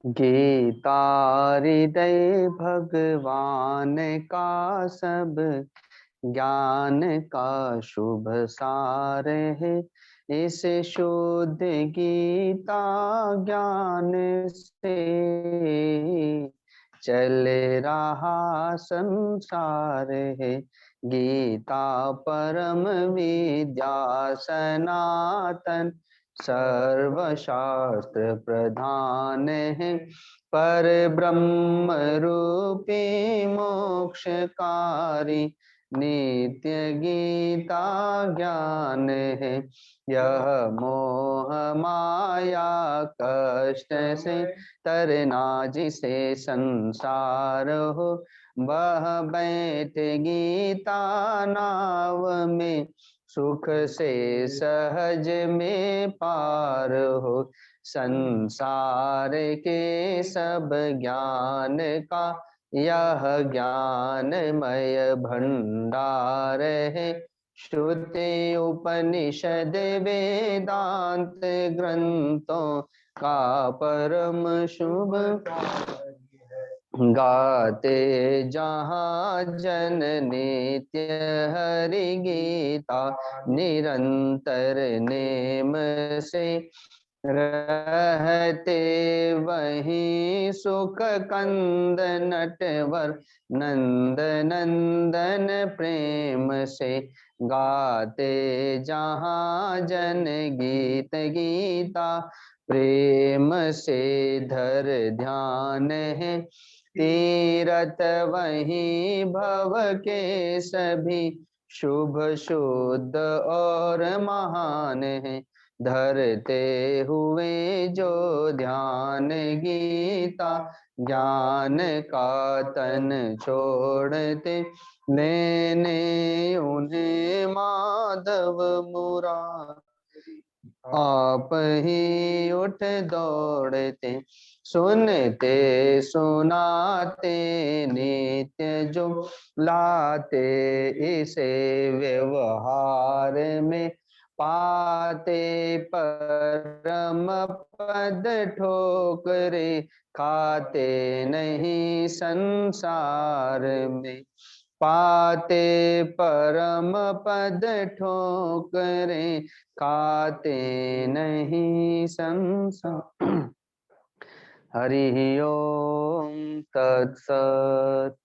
गीता हृदय भगवान का सब ज्ञान का शुभ सार है। इस शुद्ध गीता ज्ञान से चल रहा संसार है। गीता परम विद्या सनातन सर्वशास्त्र प्रधान है। पर ब्रह्म रूपी मोक्षकारी नित्य गीता ज्ञान है। यह मोह माया कष्ट से तरना जिसे संसार हो, वह बैठ गीता नाव में सुख से सहज में पार हो। संसार के सब ज्ञान का यह ज्ञानमय भंडार है। श्रुति उपनिषद वेदांत ग्रंथों का परम शुभ गाते जहाँ जन नित्य हरि गीता निरंतर नेम से रहते वहीं सुख कंद नटवर नंद नंदन प्रेम से गाते जहाँ जन गीत गीता प्रेम से धर ध्यान है। तीरथ वहीं भव के सभी शुभ शुद्ध और महान है। धरते हुए जो ध्यान गीता ज्ञान का तन छोड़ते लेने उन्हें माधव मुरारी आप ही उठ दौड़ते। सुनते सुनाते नित्य जो लाते इसे व्यवहार में पाते परम पद ठोकरे खाते नहीं संसार में। पाते परम पद ठोकरे खाते नहीं संसार। हरि ओम तत्सत।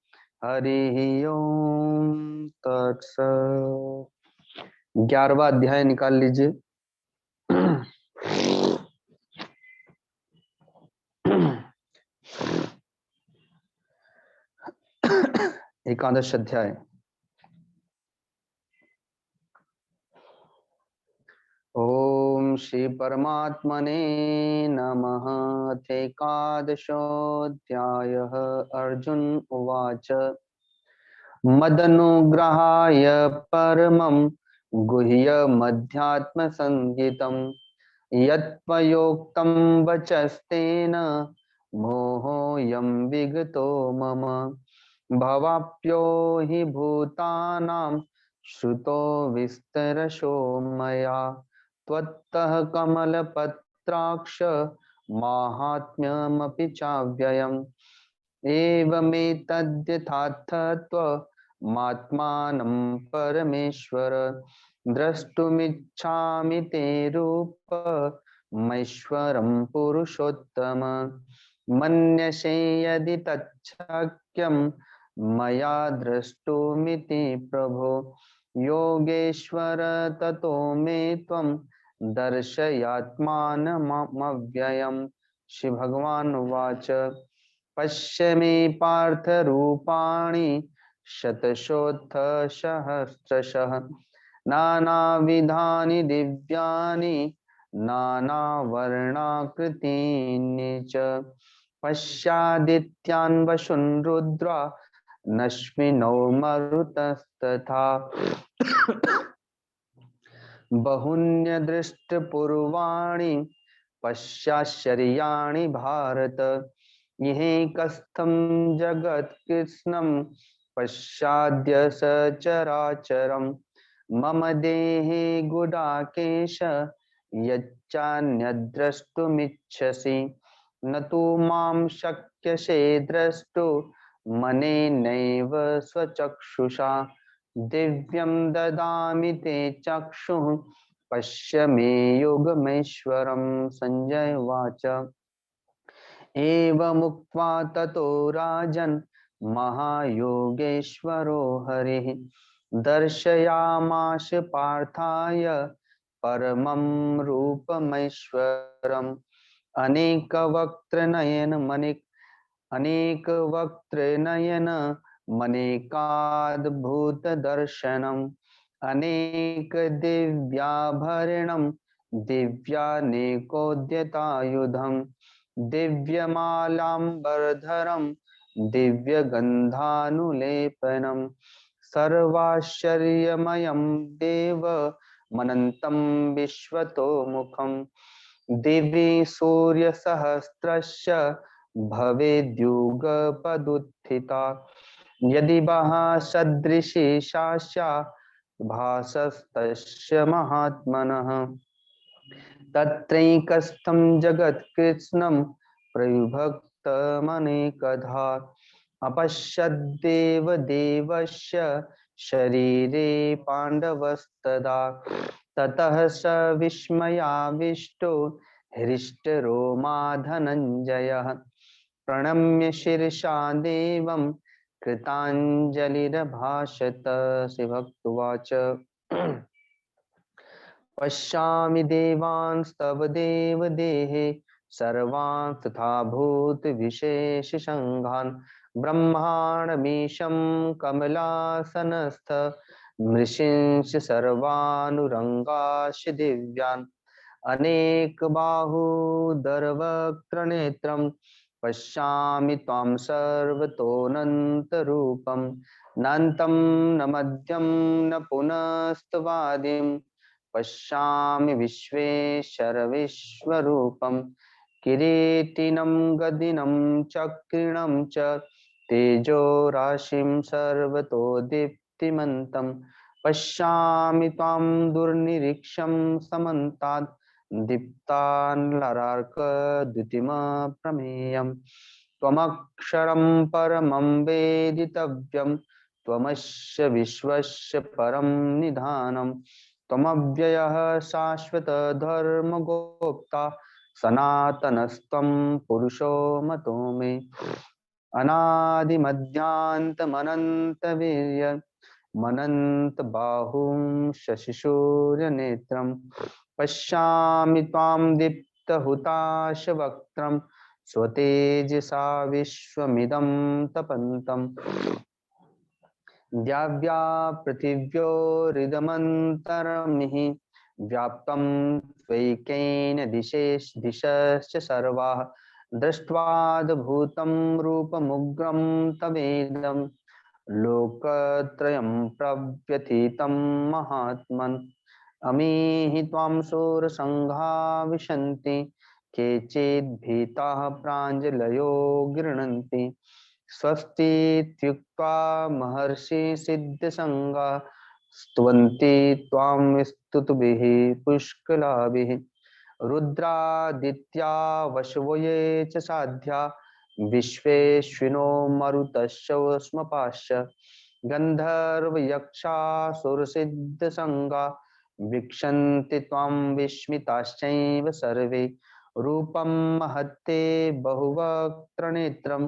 हरि ओम तत्सत। 11वां अध्याय निकाल लीजिए। एकादश अध्याय। ओम श्री परमात्मने नमः। एकादशोऽध्यायः। अर्जुन उवाच मदनुग्रहाय परमं गुह्यमध्यात्मसंहितं यत्त्वयोक्तं वचस्तेन मोहोऽयं विगतो मम। भवाप्यो हि भूतानां श्रुतो विस्तरशो मया त्वत्तः कमलपत्राक्ष माहात्म्यमपि चाव्ययम्। एवमेतद्यथार्थत्वमात्मानं परमेश्वर द्रष्टुमिच्छामि ते रूपमैश्वरं पुरुषोत्तम। मन्यसे यदि तच्छक्यं मया द्रष्टुमिति प्रभो योगेश्वर ततो मे त्वं दर्शयात्मानमव्ययम्। श्री भगवान उवाच पश्य मे पार्थ रूपाणि शतशोत्थसहस्रशः नानाविधानि दिव्यानि नानावर्णाकृतीनि च। पश्यादित्यान् वशुन् रुद्रा नश्मिनो मरुतस्तथा बहुन्यदृष्टपूर्वाणि पश्चाश्चर्याणि भारत यह कस्थं जगत्कृत्स्नं पश्चाद्य सचराचरम् मम देहे गुडाकेश यच्चान्यद्द्रष्टुमिच्छसि न तु मां शक्यसे द्रष्टुं मनेनैव स्वचक्षुषा दिव्यं ददामि ते चक्षुः पश्य मे योगमेश्वरम्। संजय उवाच एवमुक्त्वा ततो राजन् महायोगेश्वरो हरिः दर्शयामास पार्थाय परमं रूपमैश्वरम् अनेकवक्त्रनयन मनेकाद्भुतदर्शनम् अनेकदिव्याभरणं दिव्यानेकोद्यतायुधम् दिव्यमालाम्बरधरं दिव्यगन्धानुलेपनं सर्वाश्चर्यमयं देवमनन्तं विश्वतोमुखं दिवि सूर्यसहस्रस्य भवेद्युगपदुत्थिता यदि सदृशी शास्या भासस्तस्य महात्मनः तत्रैकस्थं जगत्कृत्स्नं प्रविभक्तमनेकधा अपश्यद्देव देवस्य शरीरे पाण्डवस्तदा ततः स विस्मयाविष्टो हृष्टरोमा धनञ्जयः प्रणम्य शिरसा देवं कृताञ्जलिरभाषत। श्रीभक्तुवाच पश्यामि देवांस्तव देवदेहे सर्वान् तथा भूतविशेषसङ्घान् ब्रह्माण्डमीशं कमलासनस्थ नृसिंह सर्वानुरङ्गाश्च दिव्यान् अनेकबाहूदरवक्त्रनेत्रं पश्यामि त्वां सर्वतोऽनन्तरूपं नान्तं न मध्यं न पुनस्तवादिम् पश्यामि विश्वेश्वर विश्वरूपं किरीटिनं गदिनं चक्रिणं च तेजो राशिं सर्वतो दीप्तिमन्तं पश्यामि त्वां दुर्निरीक्षं समन्तात् दीप्तानलरार्कद्युतिमप्रमेयं त्वमक्षरं परमं वेदितव्यं त्वमस्य विश्वस्य परं निधानम् त्वमव्ययः शाश्वत धर्मगोप्ता सनातनस्त्वं पुरुषो मतो मे अनादिमध्यान्तमनन्तवीर्यमनन्तबाहुं शशिसूर्यनेत्रं पश्यामि त्वां दीप्तहुताशवक्त्रं स्वतेजसा विश्वमिदं तपन्तम् द्याव्या पृथिव्योरिदमन्तरमिः व्याप्तं त्वैकेन दिशश्च सर्वाः दृष्ट्वाद्भुतं रूपमुग्रं तवेदं लोकत्रयं प्रव्यथितं महात्मन् अमीहि त्वां शूरसङ्घा विशन्ति केचिद्भीताः प्राञ्जलयो गृह्णन्ति स्वस्तीत्युक्त्वा महर्षि सिद्धसङ्गा स्तुवन्ति त्वां स्तुतिभिः पुष्कलाभिः रुद्रादित्या वशवो ये च साध्या विश्वेश्विनो मरुतश्चोष्मपाश्च गन्धर्वयक्षासुरसिद्धसङ्गा वीक्षन्ति त्वां विस्मिताश्चैव सर्वे रूपं महत्ते बहुवक्त्रनेत्रं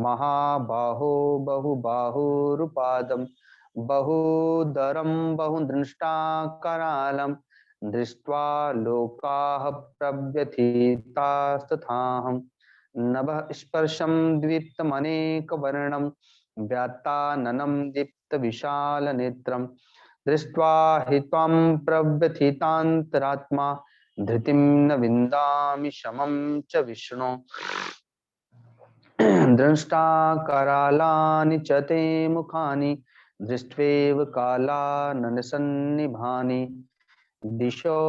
महाबाहो बहुबाहुरुपादं बहुदरं बहुदृष्टाकरालं दृष्ट्वा लोकाः प्रव्यथितास्तथाहं नभः स्पर्शं द्वीप्तमनेकवर्णं व्यात्ताननं दीप्तविशालनेत्रं दृष्ट्वा हि त्वां प्रव्यथितान्तरात्मा धृतिं न विन्दामि शमं च विष्णो दृष्टा करालानि च ते मुखानि दृष्ट्वेव कालाननसन्निभानि दिशो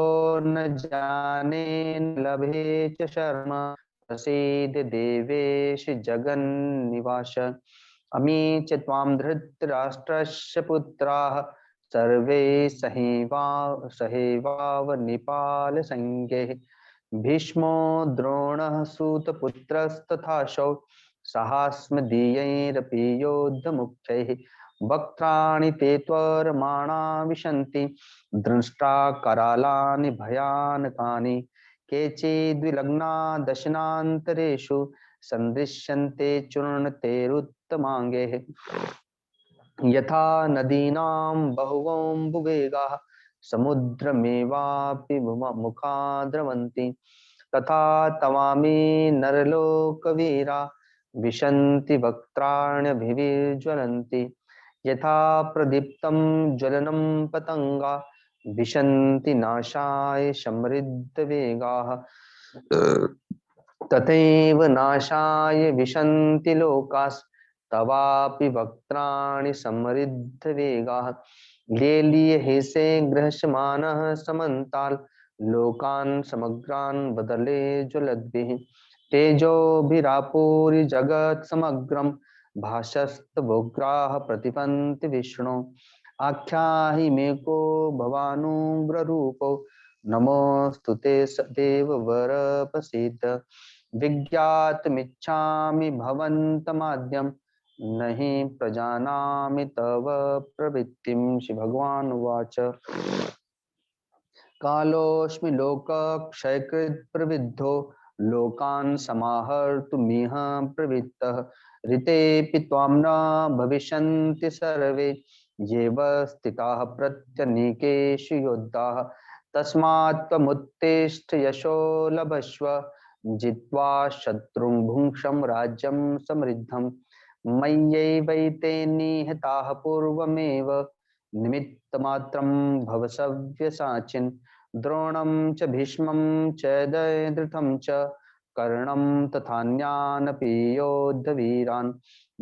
न जाने न लभे च शर्म प्रसीद देवेश जगन्निवास अमी च त्वां धृतराष्ट्रस्य पुत्राः सर्वे सहेवाव निपाल संज्ञे भीष्मो द्रोणः सूतपुत्रस्तथाशौ सहास्मदीयैरपि योद्धमुख्यैः वक्त्राणि ते त्वरमाणा विशन्ति दृष्टा करालानि भयानकानि केचिद्विलग्ना दशनान्तरेषु सन्दृश्यन्ते चूर्णतेरुत्तमाङ्गैः यथा नदीनां बहुवोऽम्बुवेगाः समुद्रमेवापि मुखा द्रवन्ति तथा तवामि नरलोकवीरा विशन्ति वक्त्राण्यभिविज्वलन्ति यथा प्रदीप्तं ज्वलनं पतंगा विशन्ति नाशाय समृद्धवेगाः तथैव नाशाय विशन्ति लोकास्तवापि वक्त्राणि समृद्धवेगाः लेलीयहेसे गृह्यमानः समन्ताल् लोकान् समग्रान् बदले ज्वलद्भिः तेजोभिरापूर्य जगत् समग्रं भाषस्तवोग्राः प्रतिपन्ति विष्णु आख्याहि मे को भवानुग्ररूपो नमोस्तुते सदेववर प्रसीद विज्ञातमिच्छामि भवन्तमाद्यं नहि प्रजानामि तव प्रवृत्तिं। श्री भगवान उवाच कालोऽस्मि लोकक्षयकृत् प्रविद्धो लोकान् समाहर्तुमिह प्रवृत्तः ऋतेऽपि त्वां न भविष्यन्ति सर्वे येव स्थिताः प्रत्यनीकेषु योद्धाः तस्मात् त्वमुत्तिष्ठ यशो लभस्व जित्वा शत्रुं भुङ्क्षं राज्यं समृद्धं मय्यैवैते निहताः पूर्वमेव निमित्तमात्रं भव सव्यसाचिन् द्रोणं च भीष्मं च जयद्रथं च कर्णं तथान्यानपि योद्धवीरान्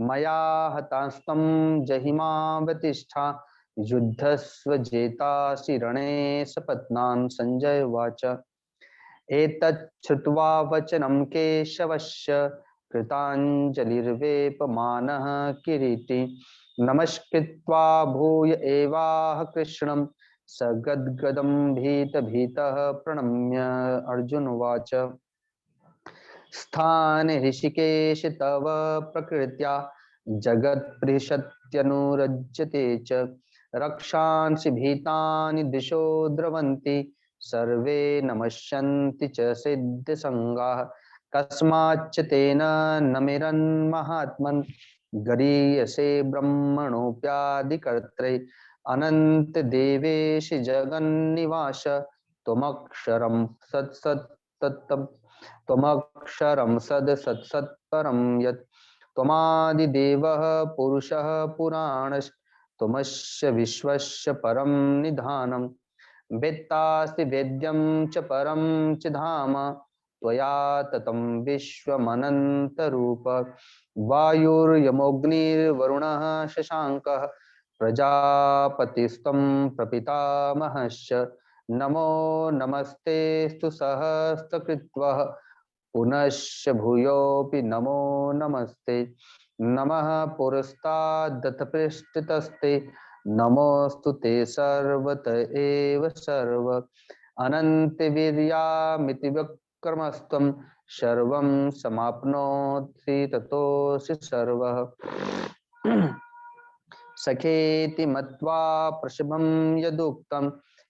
मया हतास्त्वं जहिमावतिष्ठा युद्धस्व जेतासि रणे सपत्नान्। संजय उवाच एतत् श्रुत्वा वचनं केशवस्य कृताञ्जलिर्वेपमानः किरीटी नमस्कृत्वा भूय एवाह कृष्णं सगद्गदं भीतः प्रणम्य। अर्जुन उवाच स्थाने ऋषिकेश तव प्रकृत्या जगत्पृषत्यनुरज्यते च रक्षांसि भीतानि दिशो द्रवन्ति सर्वे नमस्यन्ति च सिद्धसङ्गाः कस्माच्च तेन नमिरन्महात्मन् गरीयसे ब्रह्मणोऽप्यादिकर्त्रे अनंत देवेश जगन्निवास त्वमक्षरं सत्सत्तत्तम् त्वमक्षरं सत्सत्परं यत् त्वमादिदेवः पुरुषः पुराणस्त्वमस्य विश्वस्य परं निधानं वेत्तासि वेद्यं च परं च धाम त्वया ततं विश्वमनन्तरूप वायुर्यमोऽग्निर्वरुणः शशाङ्कः प्रजापतिस्त्वं प्रपितामहश्च नमो नमस्तेस्तु सहस्रकृत्वः पुनश्च भूयोऽपि नमो नमस्ते नमः पुरस्तादथ पृष्ठतस्ते नमोऽस्तु ते सर्वत एव सर्व अनन्तवीर्यामिति विक्रमस्त्वं सर्वं समाप्नोषि ततोऽसि सर्वः सखेति मत्वा प्रशभं यदुक्तं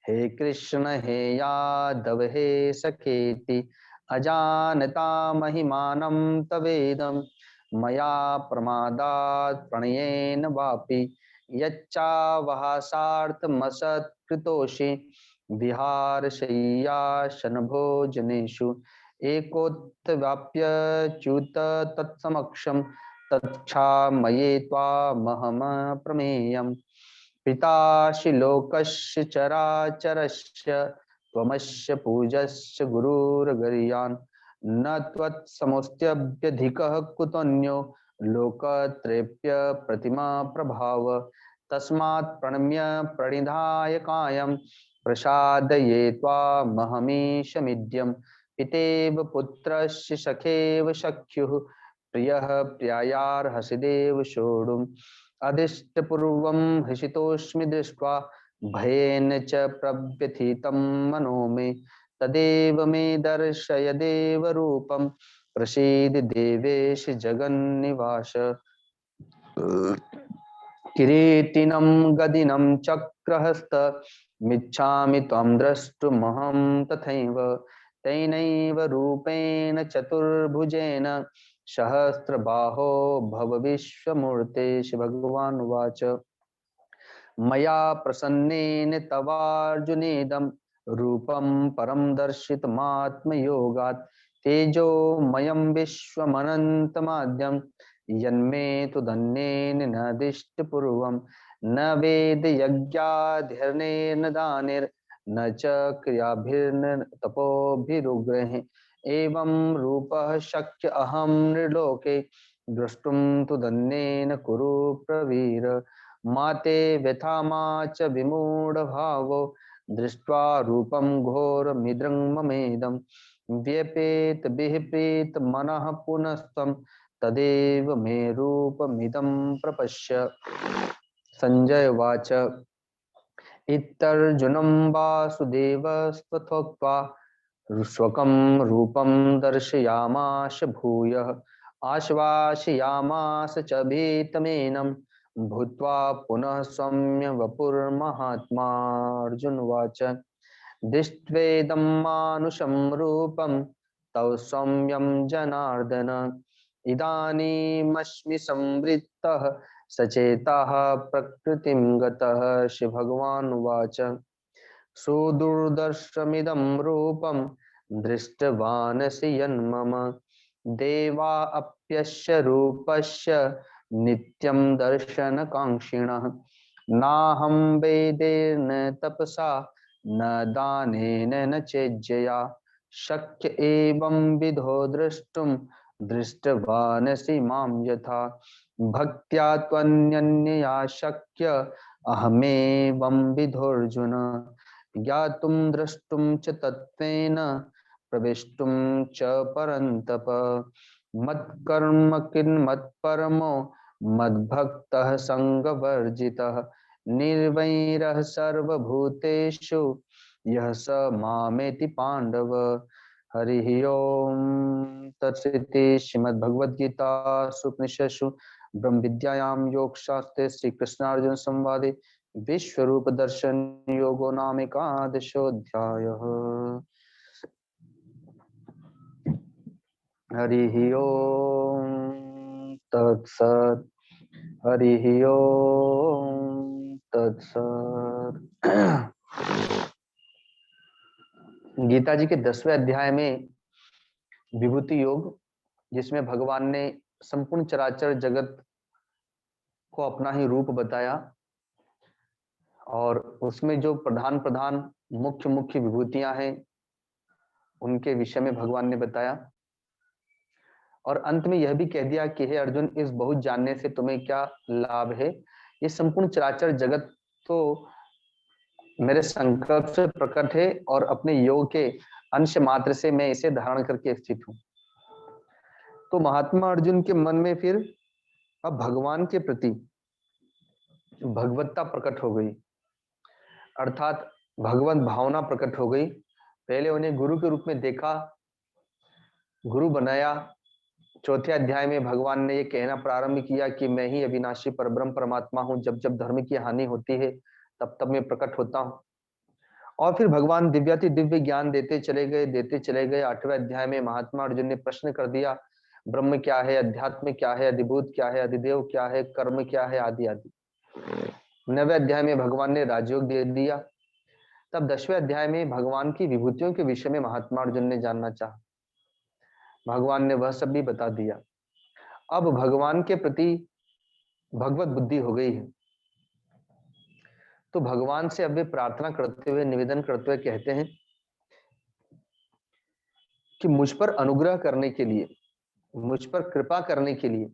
हे कृष्ण हे यादव हे सखेति अजानता महिमानं तवेदं मया प्रमादात् प्रणयेन वापि यच्चावहासार्थमसत्कृतोषि विहारशय्यासनभोजनेषु एकोत्व्याप्यच्युत तत्समक्षं तत्क्षामये त्वामहं प्रमेयं पितासि लोकस्य चराचरस्य त्वमस्य पूज्यस्य गुरुर्गरीयान् न त्वत्समोऽस्त्यभ्यधिकः कुतोऽन्यो लोकत्रयेऽप्य प्रतिमा प्रभाव तस्मात् प्रणम्य प्रणिधाय कायं प्रसादये त्वामहमीशमिड्यम् पितेव पुत्रस्य सखेव सख्युः प्रियः प्रियायार्हसिदेव सोढुम् अदिष्टपूर्वं हृषितोऽस्मि दृष्ट्वा भयेन च प्रव्यथितं मनो मे तदेव मे दर्शय देवरूपं प्रसीद देवेश जगन्निवास किरीटिनं गदिनं चक्रहस्त मिच्छामि त्वं द्रष्टुमहं तथैव तेनैव रूपेण चतुर्भुजेन सहस्रबाहो भव विश्वमूर्ते श्री भगवान् उवाच मया प्रसन्नेन तवार्जुनेदं रूपं परं दर्शितमात्मयोगात् तेजोमयं विश्वमनन्तमाद्यं यन्मे तु दन्येन न दिष्टपूर्वं न वेदयज्ञाध्ययनेन दानेर्न च क्रियाभिर्न तपोभिरुग्रहे एवं रूपः शक्य अहं नृलोके द्रष्टुं तु दन्येन कुरु प्रवीर माते व्यथा मा च विमूढभावो दृष्ट्वा रूपं घोरमिदं ममेदं व्यपेत विप्रीत मनः पुनस्त्वं तदेव मे रूपमिदं प्रपश्य संजय उवाच इत्यर्जुनं वासुदेवस्त्वथोक्त्वा स्वकं रूपं दर्शयामास भूयः आश्वासयामास च भीतमेनं भूत्वा पुनः सौम्य वपुर्महात्मा अर्जुन उवाच दृष्ट्वेदं मानुषं रूपं तव सौम्यं जनार्दन इदानीमस्मि संवृत्तः सचेतः प्रकृतिं गतः श्री भगवान् उवाच सुदुर्दर्शमिदं रूपं दृष्टवानसि यन्मम देवा अप्यस्य रूपस्य नित्यं दर्शनकाङ्क्षिणः नाहं वेदेन तपसा न दानेन न चेज्जया शक्य एवं विधो द्रष्टुं दृष्टवानसि मां यथा भक्त्या त्वन्यन्यया शक्य अहमेवं विधोऽर्जुन ज्ञातुं द्रष्टुं च तत्त्वेन प्रवेष्टुं च परन्तप मत्कर्म किन्मत्परमो मद्भक्तः संगवर्जितः निर्वैरः सर्वभूतेषु यः स मामेति पांडव हरि ओम तत्सृति श्रीमद्भगवद्गीतासु उपनिषत्सु ब्रह्म विद्यायां योग शास्त्रे श्री कृष्णार्जुन संवादे विश्वरूप दर्शन योगो नाम एकादशोऽध्यायः हरि ओम तत्सत् हरि ओम तत्सत् गीता जी के 10वें अध्याय में विभूति योग, जिसमें भगवान ने संपूर्ण चराचर जगत को अपना ही रूप बताया और उसमें जो प्रधान प्रधान मुख्य मुख्य विभूतियां हैं उनके विषय में भगवान ने बताया और अंत में यह भी कह दिया कि हे अर्जुन, इस बहुत जानने से तुम्हें क्या लाभ है। ये संपूर्ण चराचर जगत तो मेरे संकल्प से प्रकट है और अपने योग के अंश मात्र से मैं इसे धारण करके स्थित हूं। तो महात्मा अर्जुन के मन में फिर अब भगवान के प्रति भगवत्ता प्रकट हो गई, अर्थात भगवत भावना प्रकट हो गई। पहले उन्हें गुरु के रूप में देखा, गुरु बनाया। चौथे अध्याय में भगवान ने ये कहना प्रारंभ किया कि मैं ही अविनाशी परब्रह्म परमात्मा हूं, जब जब धर्म की हानि होती है तब तब मैं प्रकट होता हूं। और फिर भगवान दिव्याति दिव्य ज्ञान देते चले गए। 8वें अध्याय में महात्मा अर्जुन ने प्रश्न कर दिया, ब्रह्म क्या है, अध्यात्म क्या है, अधिभूत क्या है, अधिदेव क्या है, कर्म क्या है, आदि आदि। 9वें अध्याय में भगवान ने राजयोग दे दिया। तब 10वें अध्याय में भगवान की विभूतियों के विषय में महात्मा अर्जुन ने जानना चाहा। भगवान ने वह सब भी बता दिया। अब भगवान के प्रति भगवत बुद्धि हो गई है, तो भगवान से अब वे प्रार्थना करते हुए, निवेदन करते हुए कहते हैं कि मुझ पर अनुग्रह करने के लिए, मुझ पर कृपा करने के लिए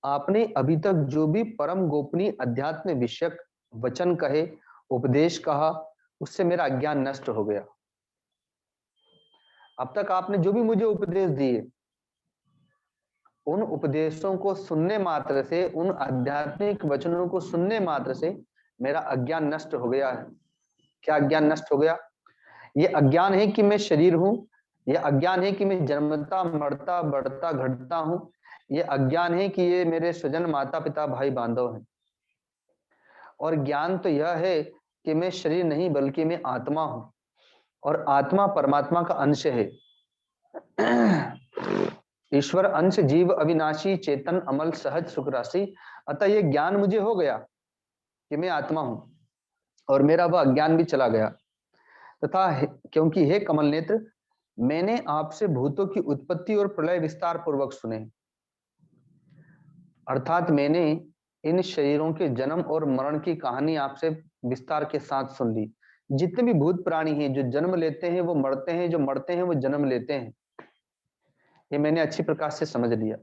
आपने अभी तक जो भी परम गोपनीय अध्यात्म विषयक वचन कहे, उपदेश कहा, उससे मेरा अज्ञान नष्ट हो गया। अब तक आपने जो भी मुझे उपदेश दिए, उन उपदेशों को सुनने मात्र से, उन आध्यात्मिक वचनों को सुनने मात्र से मेरा अज्ञान नष्ट हो गया है। क्या अज्ञान नष्ट हो गया? ये अज्ञान है कि मैं शरीर हूं, यह अज्ञान है कि मैं जन्मता मरता बढ़ता घटता हूं, ये अज्ञान है कि ये मेरे स्वजन माता पिता भाई बांधव हैं। और ज्ञान तो यह है कि मैं शरीर नहीं बल्कि मैं आत्मा हूं, और आत्मा परमात्मा का अंश है। ईश्वर अंश जीव अविनाशी चेतन अमल सहज सुख राशि। अतः यह ज्ञान मुझे हो गया कि मैं आत्मा हूं और मेरा वह अज्ञान भी चला गया। तथा क्योंकि हे कमल नेत्र, मैंने आपसे भूतों की उत्पत्ति और प्रलय विस्तार पूर्वक सुने, अर्थात मैंने इन शरीरों के जन्म और मरण की कहानी आपसे विस्तार के साथ सुन ली। जितने भी भूत प्राणी हैं, जो जन्म लेते हैं वो मरते हैं, जो मरते हैं वो जन्म लेते हैं, ये मैंने अच्छी प्रकार से समझ लिया।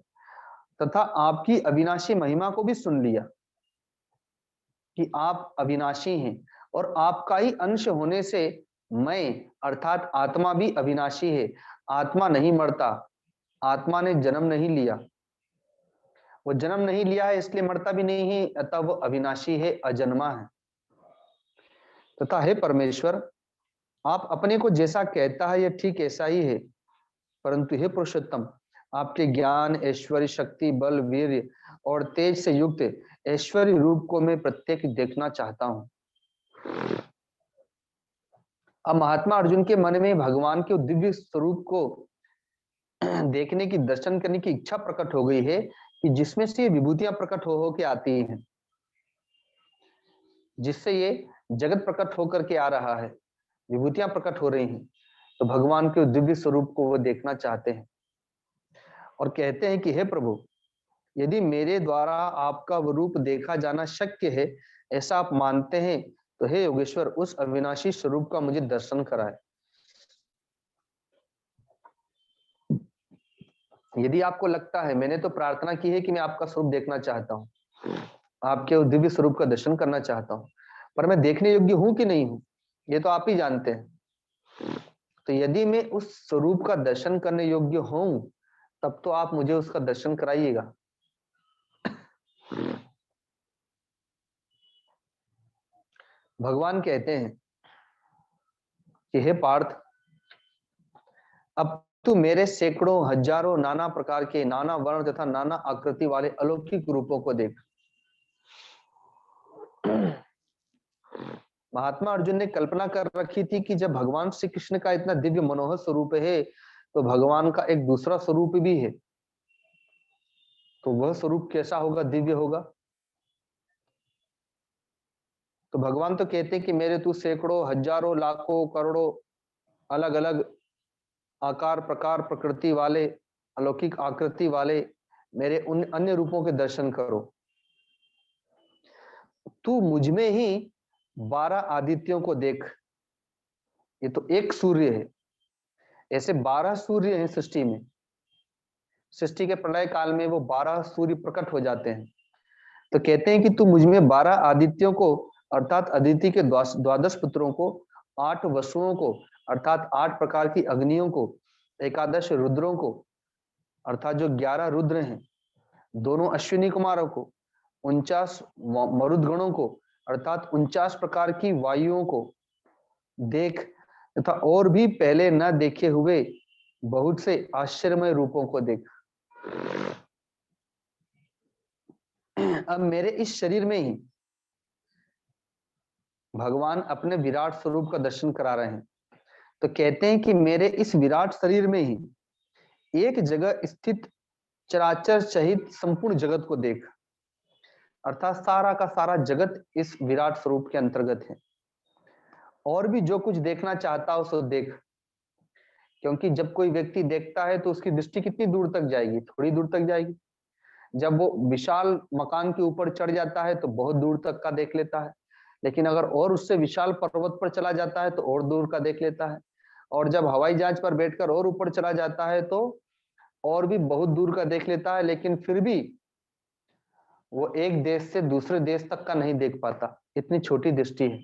तथा आपकी अविनाशी महिमा को भी सुन लिया कि आप अविनाशी हैं, और आपका ही अंश होने से मैं अर्थात आत्मा भी अविनाशी है। आत्मा नहीं मरता, आत्मा ने जन्म नहीं लिया, वो जन्म नहीं लिया है इसलिए मरता भी नहीं है, अतः वो अविनाशी है, अजन्मा है। तथा हे परमेश्वर, आप अपने को जैसा कहता है यह ठीक ऐसा ही है, परंतु हे पुरुषोत्तम, आपके ज्ञान ऐश्वर्य शक्ति बल वीर्य और तेज से युक्त ऐश्वर्य रूप को मैं प्रत्येक देखना चाहता हूं। अब महात्मा अर्जुन के मन में भगवान के दिव्य स्वरूप को देखने की, दर्शन करने की इच्छा प्रकट हो गई है कि जिसमें से विभूतियां प्रकट हो के आती हैं, जिससे ये जगत प्रकट होकर के आ रहा है, विभूतियां प्रकट हो रही हैं, तो भगवान के दिव्य स्वरूप को वो देखना चाहते हैं और कहते हैं कि हे प्रभु, यदि मेरे द्वारा आपका वो रूप देखा जाना शक्य है, ऐसा आप मानते हैं, तो हे योगेश्वर, उस अविनाशी स्वरूप का मुझे दर्शन कराए। यदि आपको लगता है, मैंने तो प्रार्थना की है कि मैं आपका स्वरूप देखना चाहता हूँ, आपके दिव्य स्वरूप का दर्शन करना चाहता हूँ, पर मैं देखने योग्य हूं कि नहीं हूं, ये तो आप ही जानते हैं। तो यदि मैं उस स्वरूप का दर्शन करने योग्य हूं, तब तो आप मुझे उसका दर्शन कराइएगा। भगवान कहते हैं कि हे पार्थ, अब तू मेरे सैकड़ों हजारों नाना प्रकार के, नाना वर्ण तथा नाना आकृति वाले अलौकिक रूपों को देख। महात्मा अर्जुन ने कल्पना कर रखी थी कि जब भगवान श्री कृष्ण का इतना दिव्य मनोहर स्वरूप है, तो भगवान का एक दूसरा स्वरूप भी है, तो वह स्वरूप कैसा होगा? दिव्य होगा। तो भगवान तो कहते हैं कि मेरे तू सैकड़ों हजारों लाखों करोड़ों अलग अलग आकार प्रकार प्रकृति वाले, अलौकिक आकृति वाले मेरे उन अन्य रूपों के दर्शन करो। तू मुझ में ही 12 आदित्यों को देख। ये तो एक सूर्य है, ऐसे 12 सूर्य हैं सृष्टि में। सृष्टि के प्रलय काल में वो 12 सूर्य प्रकट हो जाते हैं। तो कहते हैं कि तू मुझ में 12 आदित्यों को, अर्थात अदिति के 12 पुत्रों को, 8 वसुओं को, अर्थात 8 प्रकार की अग्नियों को, 11 रुद्रों को, अर्थात जो 11 रुद्र हैं, दोनों अश्विनी कुमारों को, 49 मरुदगणों को, अर्थात 49 प्रकार की वायुओं को देख, तथा और भी पहले न देखे हुए बहुत से आश्चर्यमय रूपों को देख। अब मेरे इस शरीर में ही भगवान अपने विराट स्वरूप का दर्शन करा रहे हैं। तो कहते हैं कि मेरे इस विराट शरीर में ही एक जगह स्थित चराचर सहित संपूर्ण जगत को देख, अर्थात सारा का सारा जगत इस विराट स्वरूप के अंतर्गत है। और भी जो कुछ देखना चाहता हो सो देख, क्योंकि जब कोई व्यक्ति देखता है तो उसकी दृष्टि कितनी दूर तक जाएगी? थोड़ी दूर तक जाएगी। जब वो विशाल मकान के ऊपर चढ़ जाता है तो बहुत दूर तक का देख लेता है, लेकिन अगर और उससे विशाल पर्वत पर चला जाता है तो और दूर का देख लेता है, और जब हवाई जहाज पर बैठकर और ऊपर चला जाता है तो और भी बहुत दूर का देख लेता है, लेकिन फिर भी वो एक देश से दूसरे देश तक का नहीं देख पाता, इतनी छोटी दृष्टि है।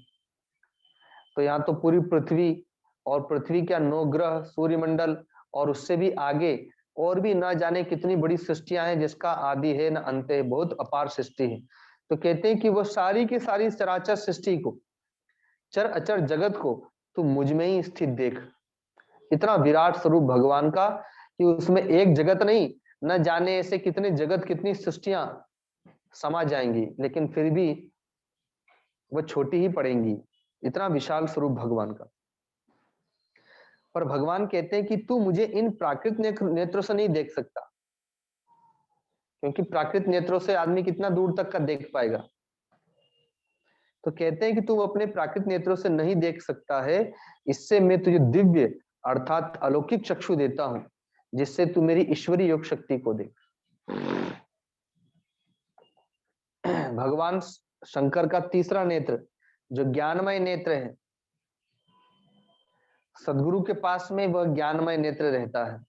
तो यहाँ तो पूरी पृथ्वी और पृथ्वी का 9 ग्रह, सूर्यमंडल और उससे भी आगे और भी ना जाने कितनी बड़ी सृष्टियां हैं जिसका आदि है न अंत है, बहुत अपार सृष्टि है। तो कहते हैं कि वो सारी की सारी चराचर सृष्टि को, चर अचर जगत को तू मुझ में ही स्थित देख। इतना विराट स्वरूप भगवान का कि उसमें एक जगत नहीं, न जाने ऐसे कितने जगत, कितनी सृष्टियां समा जाएंगी, लेकिन फिर भी वह छोटी ही पड़ेंगी। इतना विशाल स्वरूप भगवान का। पर भगवान कहते हैं कि तू मुझे इन प्राकृत नेत्रों से नहीं देख सकता, क्योंकि प्राकृत नेत्रों से आदमी कितना दूर तक का देख पाएगा। तो कहते हैं कि तू अपने प्राकृत नेत्रों से नहीं देख सकता है, इससे मैं तुझे दिव्य अर्थात अलौकिक चक्षु देता हूं, जिससे तू मेरी ईश्वरी योग शक्ति को देख। भगवान शंकर का तीसरा नेत्र जो ज्ञानमय नेत्र है, सदगुरु के पास में वह ज्ञानमय नेत्र रहता है।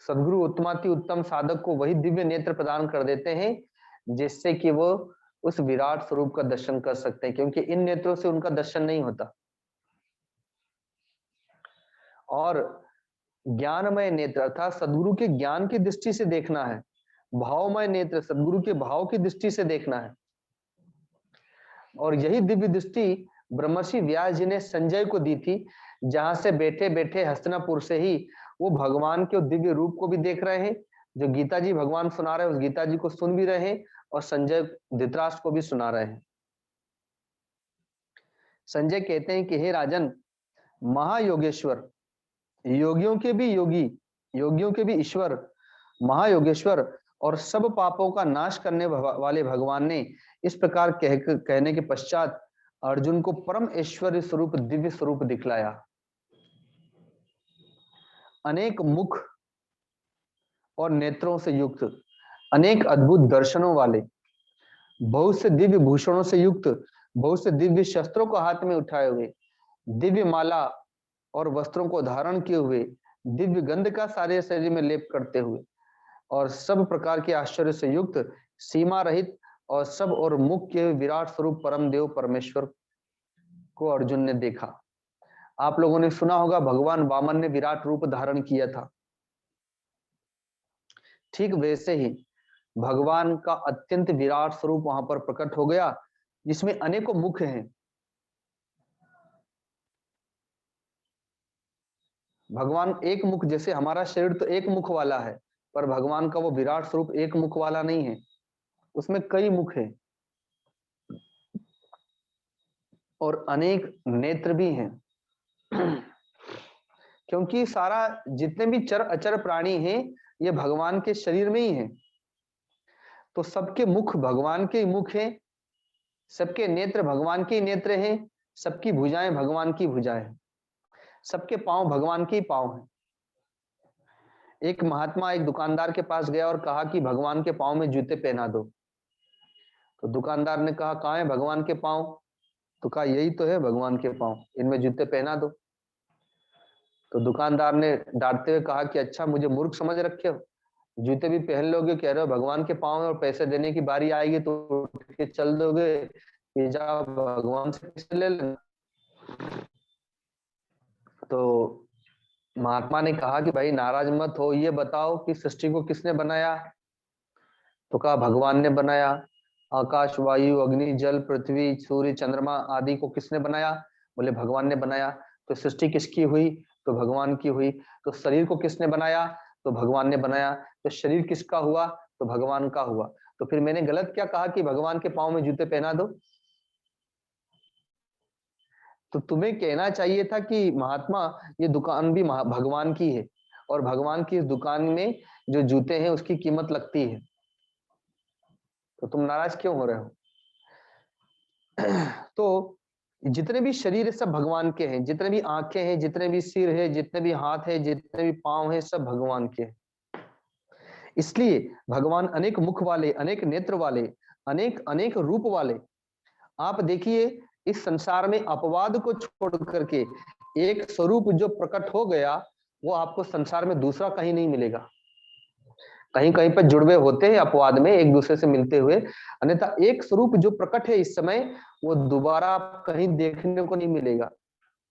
सदगुरु उत्तमाति उत्तम साधक को वही दिव्य नेत्र प्रदान कर देते हैं, जिससे कि वो उस विराट स्वरूप का दर्शन कर सकते हैं, क्योंकि इन नेत्रों से उनका दर्शन नहीं होता। और ज्ञानमय नेत्र अर्थात सदगुरु के ज्ञान की दृष्टि से देखना है। भावमय नेत्र सदगुरु के भाव की दृष्टि से देखना है। और यही दिव्य दृष्टि ब्रह्मर्षि व्यास जी ने संजय को दी थी, जहां से बैठे बैठे हस्तिनापुर से ही वो भगवान के दिव्य रूप को भी देख रहे हैं, जो गीता जी भगवान सुना रहे हैं उस गीता जी को सुन भी रहे हैं, और संजय धृतराष्ट्र को भी सुना रहे हैं। संजय कहते हैं कि हे राजन, महायोगेश्वर, योगियों के भी योगी, योगियों के भी ईश्वर, महायोगेश्वर और सब पापों का नाश करने वाले भगवान ने इस प्रकार कहने के पश्चात अर्जुन को परम ऐश्वर्य स्वरूप दिव्य स्वरूप दिखलाया। अनेक मुख और नेत्रों से युक्त, अनेक अद्भुत दर्शनों वाले, बहुत से दिव्य भूषणों से युक्त, बहुत से दिव्य शस्त्रों को हाथ में उठाए हुए, दिव्य माला और वस्त्रों को धारण किए हुए, दिव्य गंध का सारे शरीर में लेप करते हुए, और सब प्रकार के आश्चर्य से युक्त, सीमा रहित और सब और मुख्य विराट स्वरूप परम देव परमेश्वर को अर्जुन ने देखा। आप लोगों ने सुना होगा भगवान वामन ने विराट रूप धारण किया था। ठीक वैसे ही भगवान का अत्यंत विराट स्वरूप वहां पर प्रकट हो गया, जिसमें अनेकों मुख हैं। भगवान एक मुख, जैसे हमारा शरीर तो एक मुख वाला है, पर भगवान का वो विराट स्वरूप एक मुख वाला नहीं है, उसमें कई मुख हैं और अनेक नेत्र भी हैं। क्योंकि सारा जितने भी चर अचर प्राणी हैं ये भगवान के शरीर में ही हैं, तो सबके मुख भगवान के मुख हैं, सबके नेत्र भगवान के नेत्र हैं, सबकी भुजाएं भगवान की भुजाएं हैं, सबके पांव भगवान के ही पांव हैं। एक महात्मा एक दुकानदार के पास गया और कहा कि भगवान के पांव में जूते पहना दो। तो दुकानदार ने कहा कहाँ है भगवान के पांव? तो कहा यही तो है भगवान के पांव, इनमें जूते पहना दो। तो दुकानदार ने डांटते हुए कहा कि अच्छा मुझे मूर्ख समझ रखे हो, जूते भी पहन लोगे, कह रहे हो भगवान के पांव और पैसे देने की बारी आएगी तो उठ के चल दोगे, ये जा भगवान से पैसे ले लेना। तो महात्मा ने कहा कि भाई नाराज मत हो, ये बताओ कि सृष्टि को किसने बनाया? तो कहा भगवान ने बनाया। आकाश, वायु, अग्नि, जल, पृथ्वी, सूर्य, चंद्रमा आदि को किसने बनाया? बोले भगवान ने बनाया। तो सृष्टि किसकी हुई? तो भगवान की हुई। तो शरीर को किसने बनाया? तो भगवान ने बनाया। तो शरीर किसका हुआ? तो भगवान का हुआ। तो फिर मैंने गलत क्या कहा कि भगवान के पांव में जूते पहना दो? तो तुम्हें कहना चाहिए था कि महात्मा ये दुकान भी भगवान की है, और भगवान की इस दुकान में जो जूते हैं उसकी कीमत लगती है। तो तुम नाराज क्यों हो रहे हो? तो जितने भी शरीर है सब भगवान के हैं, जितने भी आंखें हैं, जितने भी सिर है, जितने भी हाथ है, जितने भी पांव है, सब भगवान के हैं। इसलिए भगवान अनेक मुख वाले, अनेक नेत्र वाले, अनेक अनेक रूप वाले। आप देखिए इस संसार में अपवाद को छोड़ करके एक स्वरूप जो प्रकट हो गया वो आपको संसार में दूसरा कहीं नहीं मिलेगा। कहीं कहीं पर जुड़वे होते हैं अपवाद में एक दूसरे से मिलते हुए, अन्यथा एक स्वरूप जो प्रकट है इस समय वो दोबारा कहीं देखने को नहीं मिलेगा।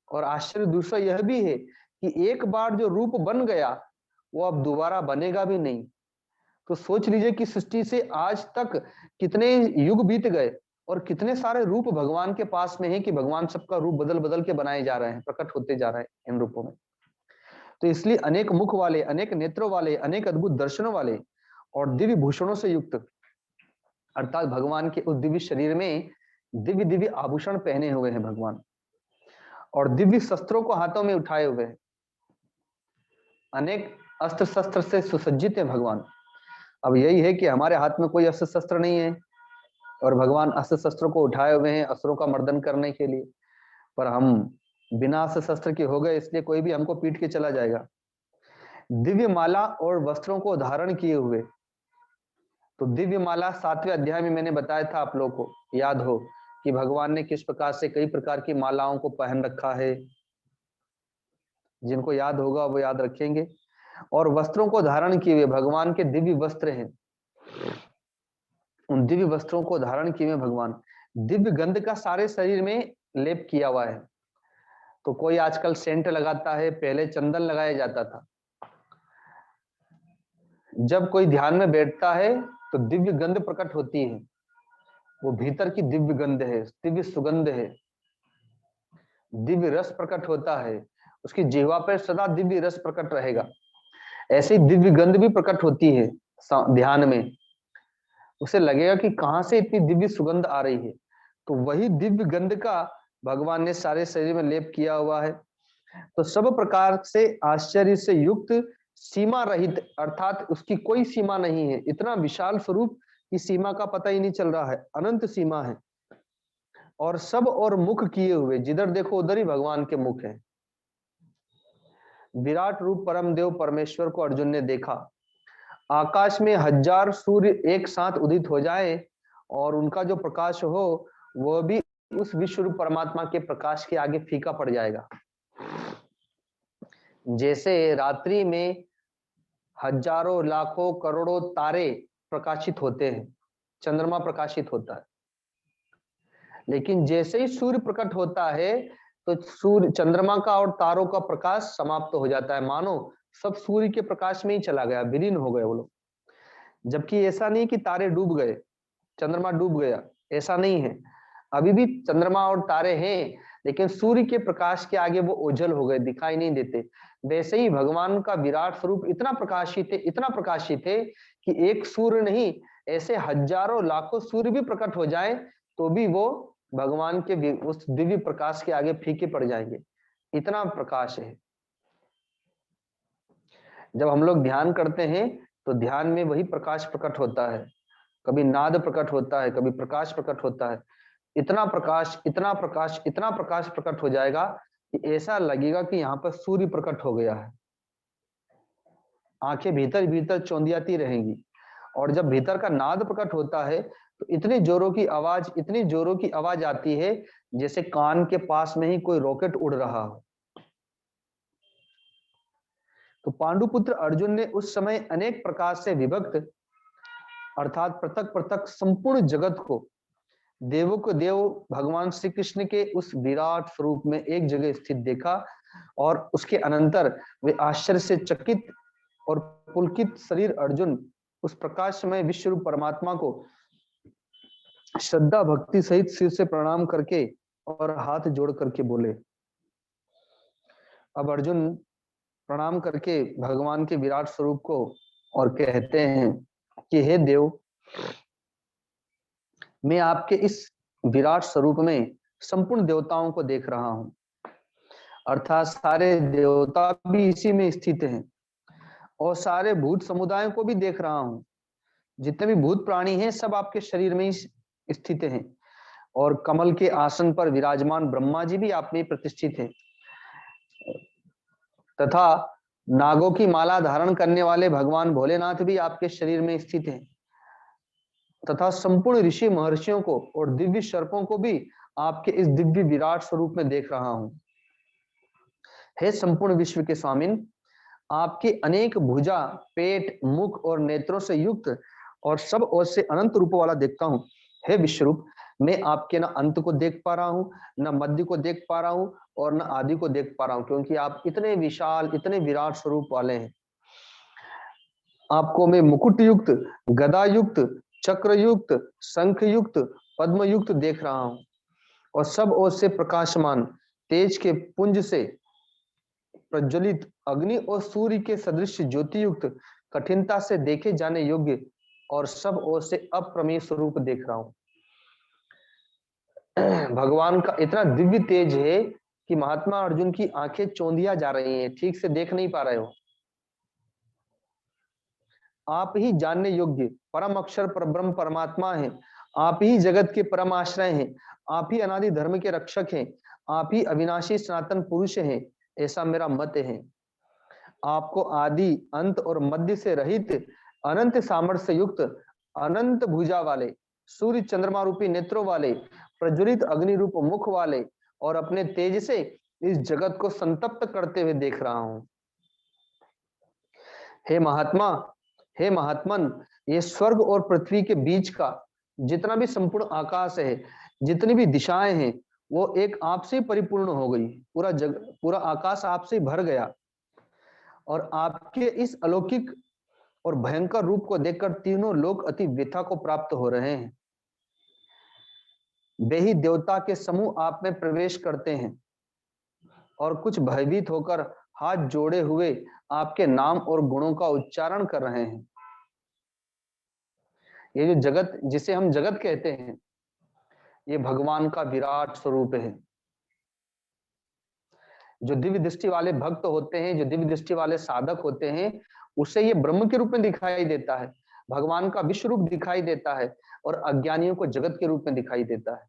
और आश्चर्य दूसरा यह भी है कि एक बार जो रूप बन गया वो अब दोबारा बनेगा भी नहीं। तो सोच लीजिए कि सृष्टि से आज तक कितने युग बीत गए और कितने सारे रूप भगवान के पास में है कि भगवान सबका रूप बदल बदल के बनाए जा रहे हैं, प्रकट होते जा रहे हैं इन रूपों में। तो इसलिए अनेक मुख वाले, अनेक नेत्रों वाले, अनेक अद्भुत दर्शनों वाले और दिव्य भूषणों से युक्त, अर्थात भगवान के उस दिव्य शरीर में दिव्य दिव्य आभूषण पहने हुए हैं भगवान, और दिव्य शस्त्रों को हाथों में उठाए हुए हैं। अनेक अस्त्र शस्त्र से सुसज्जित है भगवान। अब यही है कि हमारे हाथ में कोई अस्त्र शस्त्र नहीं है और भगवान अस्त्र शस्त्रों को उठाए हुए हैं असुरों का मर्दन करने के लिए, पर हम बिना अस्त्र शस्त्र के हो गए इसलिए कोई भी हमको पीट के चला जाएगा। दिव्य माला और वस्त्रों को धारण किए हुए, तो दिव्य माला 7वें अध्याय में मैंने बताया था आप लोगों को, याद हो कि भगवान ने किस प्रकार से कई प्रकार की मालाओं को पहन रखा है, जिनको याद होगा वो याद रखेंगे। और वस्त्रों को धारण किए हुए, भगवान के दिव्य वस्त्र हैं, उन दिव्य वस्त्रों को धारण किए हुए भगवान दिव्य गंध का सारे शरीर में लेप किया हुआ है। तो कोई आजकल सेंट लगाता है, पहले चंदन लगाया जाता था। जब कोई ध्यान में बैठता है तो दिव्य गंध प्रकट होती है, वो भीतर की दिव्य गंध है, दिव्य सुगंध है, दिव्य रस प्रकट होता है, उसकी जिह्वा पर सदा दिव्य रस प्रकट रहेगा। ऐसी दिव्य गंध भी प्रकट होती है ध्यान में, उसे लगेगा कि कहां से इतनी दिव्य सुगंध आ रही है। तो वही दिव्य गंध का भगवान ने सारे शरीर में लेप किया हुआ है। तो सब प्रकार से आश्चर्य से युक्त, सीमा रहित, अर्थात उसकी कोई सीमा नहीं है, इतना विशाल स्वरूप की सीमा का पता ही नहीं चल रहा है, अनंत सीमा है। और सब और मुख किए हुए, जिधर देखो उधर ही भगवान के मुख है। विराट रूप परम देव परमेश्वर को अर्जुन ने देखा। आकाश में 1000 सूर्य एक साथ उदित हो जाए और उनका जो प्रकाश हो वह भी उस विश्व रूप परमात्मा के प्रकाश के आगे फीका पड़ जाएगा। जैसे रात्रि में हजारों लाखों करोड़ों तारे प्रकाशित होते हैं, चंद्रमा प्रकाशित होता है, लेकिन जैसे ही सूर्य प्रकट होता है तो सूर्य, चंद्रमा का और तारों का प्रकाश समाप्त हो जाता है, मानो सब सूर्य के प्रकाश में ही चला गया, विलीन हो गए वो लोग। जबकि ऐसा नहीं कि तारे डूब गए, चंद्रमा डूब गया, ऐसा नहीं है, अभी भी चंद्रमा और तारे हैं, लेकिन सूर्य के प्रकाश के आगे वो ओझल हो गए, दिखाई नहीं देते। वैसे ही भगवान का विराट स्वरूप इतना प्रकाशित है, इतना प्रकाशित है कि एक सूर्य नहीं, ऐसे हजारों लाखों सूर्य भी प्रकट हो जाए तो भी वो भगवान के उस दिव्य प्रकाश के आगे फीके पड़ जाएंगे, इतना प्रकाश है। जब हम लोग ध्यान करते हैं तो ध्यान में वही प्रकाश प्रकट होता है, कभी नाद प्रकट होता है, कभी प्रकाश प्रकट होता है। इतना प्रकाश, इतना प्रकाश, इतना प्रकाश प्रकट हो जाएगा कि ऐसा लगेगा कि यहाँ पर सूर्य प्रकट हो गया है। आंखें भीतर भीतर चौंधियाती रहेंगी। और जब भीतर का नाद प्रकट होता है तो इतनी जोरों की आवाज, इतनी जोरों की आवाज आती है जैसे कान के पास में ही कोई रॉकेट उड़ रहा हो। तो पांडुपुत्र अर्जुन ने उस समय अनेक प्रकार से विभक्त, अर्थात पृथक पृथक संपूर्ण जगत को, देवों को देव भगवान श्री कृष्ण के उस विराट स्वरूप में एक जगह स्थित देखा। और उसके अनंतर वे आश्चर्य से चकित और पुलकित शरीर अर्जुन उस प्रकाशमय विश्व रूप परमात्मा को श्रद्धा भक्ति सहित सिर से प्रणाम करके और हाथ जोड़ करके बोले। अब अर्जुन प्रणाम करके भगवान के विराट स्वरूप को और कहते हैं कि हे देव, मैं आपके इस विराट स्वरूप में संपूर्ण देवताओं को देख रहा हूं, अर्थात सारे देवता भी इसी में स्थित हैं, और सारे भूत समुदायों को भी देख रहा हूं। जितने भी भूत प्राणी हैं सब आपके शरीर में ही स्थित हैं, और कमल के आसन पर विराजमान ब्रह्मा जी भी आप में प्रतिष्ठित हैं, तथा नागों की माला धारण करने वाले भगवान भोलेनाथ भी आपके शरीर में स्थित हैं, तथा संपूर्ण ऋषि महर्षियों को और दिव्य सर्पों को भी आपके इस दिव्य विराट स्वरूप में देख रहा हूं। हे संपूर्ण विश्व के स्वामिन, आपकी अनेक भुजा, पेट, मुख और नेत्रों से युक्त और सब ओर से अनंत रूप वाला देखता हूँ। हे विश्वरूप, मैं आपके न अंत को देख पा रहा हूँ, न मध्य को देख पा रहा हूँ और न आदि को देख पा रहा हूँ, क्योंकि आप इतने विशाल, इतने विराट स्वरूप वाले हैं। आपको मैं मुकुट युक्त, गदा युक्त, चक्र युक्त, शंख युक्त, पद्म युक्त देख रहा हूं और सब ओर से प्रकाशमान तेज के पुंज से प्रज्वलित अग्नि और सूर्य के सदृश ज्योति युक्त, कठिनता से देखे जाने योग्य और सब ओर से अप्रमेय स्वरूप देख रहा हूं। भगवान का इतना दिव्य तेज है कि महात्मा अर्जुन की आंखें चौंधिया जा रही हैं, ठीक से देख नहीं पा रहे हो। आप ही जानने योग्य परम अक्षर परब्रह्म परमात्मा हैं। आप ही जगत के परम आश्रय हैं। आप ही अनादि धर्म के रक्षक हैं। आप ही अविनाशी सनातन पुरुष हैं, ऐसा मेरा मत है। आपको आदि, अंत और मध्य से रहित, अनंत सामर्थ्य युक्त, अनंत भुजा वाले, सूर्य चंद्रमा रूपी नेत्रों वाले, प्रज्वलित अग्नि रूप मुख वाले और अपने तेज से इस जगत को संतप्त करते हुए देख रहा हूं। हे महात्मा, हे महात्मन, ये स्वर्ग और पृथ्वी के बीच का जितना भी संपूर्ण आकाश है, जितनी भी दिशाएं हैं, वो एक आपसे परिपूर्ण हो गई। पूरा आकाश आपसे भर गया और आपके इस अलौकिक और भयंकर रूप को देखकर तीनों लोग अति व्यथा को प्राप्त हो रहे हैं। वे ही देवता के समूह आप में प्रवेश करते हैं और कुछ भयभीत होकर हाथ जोड़े हुए आपके नाम और गुणों का उच्चारण कर रहे हैं। ये जो जगत, जिसे हम जगत कहते हैं, ये भगवान का विराट स्वरूप है। जो दिव्य दृष्टि वाले भक्त होते हैं, जो दिव्य दृष्टि वाले साधक होते हैं, उसे ये ब्रह्म के रूप में दिखाई देता है, भगवान का विश्व रूप दिखाई देता है और अज्ञानियों को जगत के रूप में दिखाई देता है।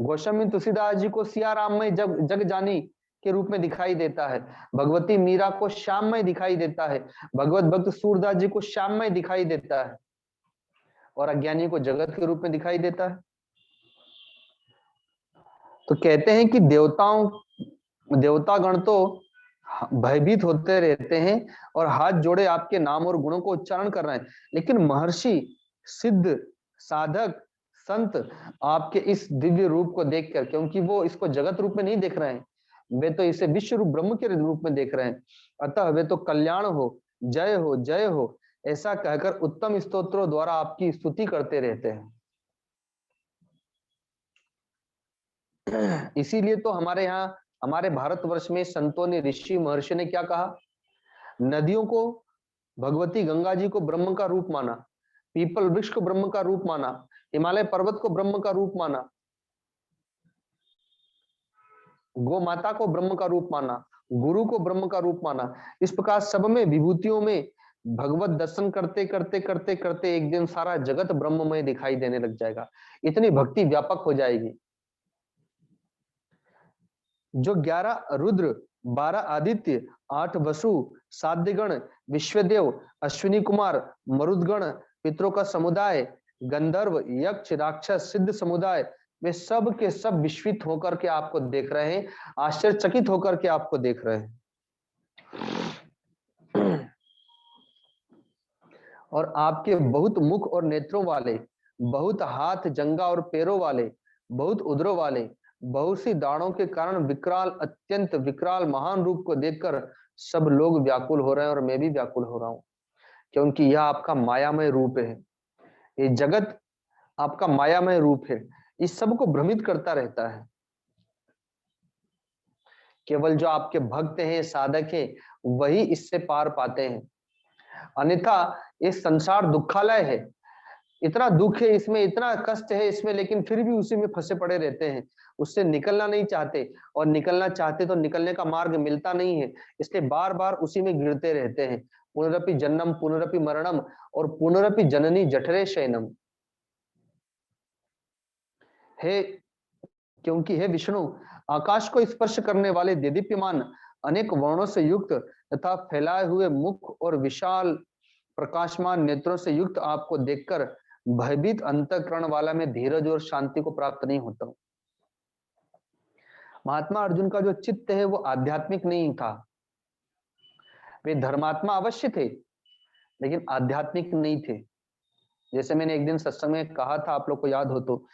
गोस्वामी तुलसीदास जी को सिया राममय जग जानी के रूप में दिखाई देता है, भगवती मीरा को श्याममय दिखाई देता है, भगवत भक्त सूरदास जी को श्याममय दिखाई देता है और अज्ञानी को जगत के रूप में दिखाई देता है। तो कहते हैं कि देवतागण तो भयभीत होते रहते हैं और हाथ जोड़े आपके नाम और गुणों को उच्चारण कर रहे हैं, लेकिन महर्षि, सिद्ध, साधक, संत आपके इस दिव्य रूप को देखकर, क्योंकि वो इसको जगत रूप में नहीं देख रहे हैं, वे तो इसे विश्व रूप ब्रह्म के रूप में देख रहे हैं, अतः वे तो कल्याण हो, जय हो, जय हो ऐसा कहकर उत्तम स्तोत्रों द्वारा आपकी स्तुति करते रहते हैं। इसीलिए तो हमारे यहाँ, हमारे भारतवर्ष में संतों ने, ऋषि महर्षि ने क्या कहा? नदियों को, भगवती गंगा जी को ब्रह्म का रूप माना, पीपल वृक्ष को ब्रह्म का रूप माना, हिमालय पर्वत को ब्रह्म का रूप माना, गौ माता को ब्रह्म का रूप माना, गुरु को ब्रह्म का रूप माना। इस प्रकार सब में, विभूतियों में भगवत दर्शन करते करते करते करते एक दिन सारा जगत ब्रह्ममय दिखाई देने लग जाएगा, इतनी भक्ति व्यापक हो जाएगी। जो 11 रुद्र, 12 आदित्य, 8 वसु, 7 दिगण, विश्वदेव, अश्विनी कुमार, मरुदगण, पितरों का समुदाय, गंधर्व, यक्ष, राक्षस, सिद्ध समुदाय, वे सब के सब विस्मित होकर के आपको देख रहे हैं, आश्चर्यचकित होकर के आपको देख रहे हैं। और आपके बहुत मुख और नेत्रों वाले, बहुत हाथ, जंगा और पैरों वाले, बहुत उदरों वाले, बहुत सी दाढ़ों के कारण विकराल, अत्यंत विकराल महान रूप को देखकर सब लोग व्याकुल हो रहे हैं और मैं भी व्याकुल हो रहा हूं, क्योंकि यह आपका मायामय रूप है। ये जगत आपका मायामय रूप है, इस सब को भ्रमित करता रहता है। केवल जो आपके भक्त हैं, साधक हैं, वही इससे पार पाते हैं, अन्यथा ये संसार दुखालय है। इतना दुख है इसमें, इतना कष्ट है इसमें, लेकिन फिर भी उसी में फंसे पड़े रहते हैं, उससे निकलना नहीं चाहते, और निकलना चाहते तो निकलने का मार्ग मिलता नहीं है, इसलिए बार बार उसी में गिरते रहते हैं। पुनरपि जन्म पुनरपि मरणम और पुनरपि जननी जठरे शयनम। हे, क्योंकि हे विष्णु, आकाश को स्पर्श करने वाले देदीप्यमान अनेक वर्णों से युक्त तथा फैलाए हुए मुख और विशाल प्रकाशमान नेत्रों से युक्त आपको देखकर भयभीत अंतःकरण वाला मैं धीरज और शांति को प्राप्त नहीं होता हूं। महात्मा अर्जुन का जो चित्त है वो आध्यात्मिक नहीं था। वे धर्मात्मा अवश्य थे लेकिन आध्यात्मिक नहीं थे। जैसे मैंने एक दिन सत्संग में कहा था, आप लोग को याद हो तो,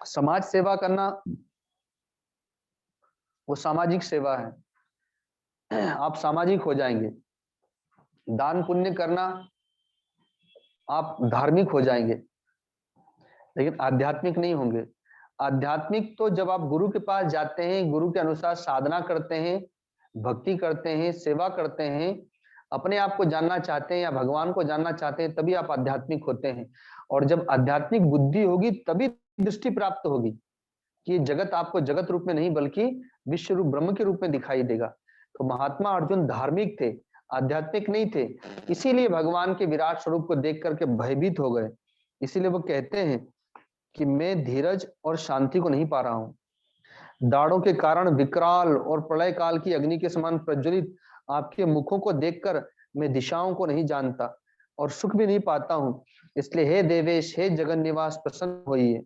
समाज सेवा करना वो सामाजिक सेवा है। आप सामाजिक हो जाएंगे। दान पुण्य करना आप धार्मिक हो जाएंगे लेकिन आध्यात्मिक नहीं होंगे। आध्यात्मिक तो जब आप गुरु के पास जाते हैं, गुरु के अनुसार साधना करते हैं, भक्ति करते हैं, सेवा करते हैं, अपने आप को जानना चाहते हैं या भगवान को जानना चाहते हैं, तभी आप आध्यात्मिक होते हैं। और जब आध्यात्मिक बुद्धि होगी तभी दृष्टि प्राप्त होगी कि जगत आपको जगत रूप में नहीं बल्कि विश्व रूप ब्रह्म के रूप में दिखाई देगा। तो महात्मा अर्जुन धार्मिक थे, आध्यात्मिक नहीं थे। इसीलिए भगवान के विराट स्वरूप को देख करके भयभीत हो गए। इसीलिए वो कहते हैं कि मैं धीरज और शांति को नहीं पा रहा हूं। दाढ़ों के कारण विकराल और प्रलय काल की अग्नि के समान प्रज्वलित आपके मुखों को देखकर मैं दिशाओं को नहीं जानता और सुख भी नहीं पाता हूं। इसलिए हे देवेश, हे जगन निवास, प्रसन्न होइए।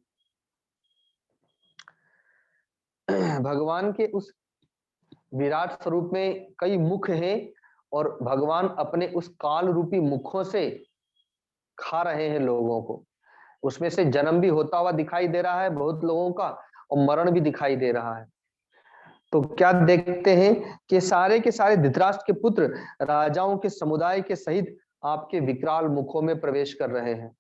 भगवान के उस विराट स्वरूप में कई मुख हैं और भगवान अपने उस काल रूपी मुखों से खा रहे हैं लोगों को। उसमें से जन्म भी होता हुआ दिखाई दे रहा है बहुत लोगों का और मरण भी दिखाई दे रहा है। तो क्या देखते हैं कि सारे के सारे धृतराष्ट्र के पुत्र राजाओं के समुदाय के सहित आपके विकराल मुखों में प्रवेश कर रहे हैं।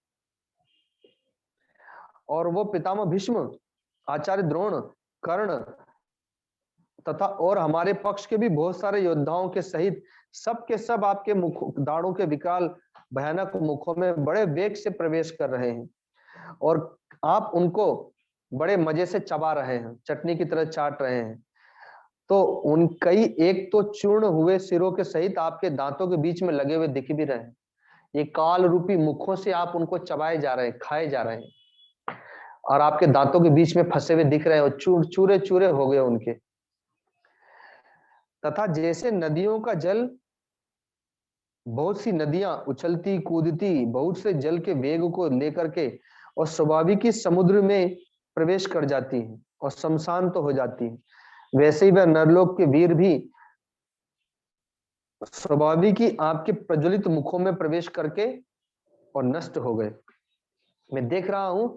और वो पितामह भीष्म, आचार्य द्रोण, कर्ण तथा और हमारे पक्ष के भी बहुत सारे योद्धाओं के सहित सब के सब आपके मुख दाढ़ों के विकराल भयानक मुखों में बड़े वेग से प्रवेश कर रहे हैं और आप उनको बड़े मजे से चबा रहे हैं, चटनी की तरह चाट रहे हैं। तो उन कई एक तो चूर्ण हुए सिरों के सहित आपके दांतों के बीच में लगे हुए दिख भी रहे हैं। ये काल रूपी मुखों से आप उनको चबाए जा रहे हैं, खाए जा रहे हैं और आपके दांतों के बीच में फंसे हुए दिख रहे हैं और चूरे चूरे हो गए उनके। तथा जैसे नदियों का जल, बहुत सी नदियां उछलती कूदती बहुत से जल के वेग को लेकर के और स्वाभाविक ही समुद्र में प्रवेश कर जाती है और शमशान तो हो जाती है, वैसे ही वह नरलोक के वीर भी स्वाभाविक ही आपके प्रज्वलित मुखों में प्रवेश करके और नष्ट हो गए। मैं देख रहा हूं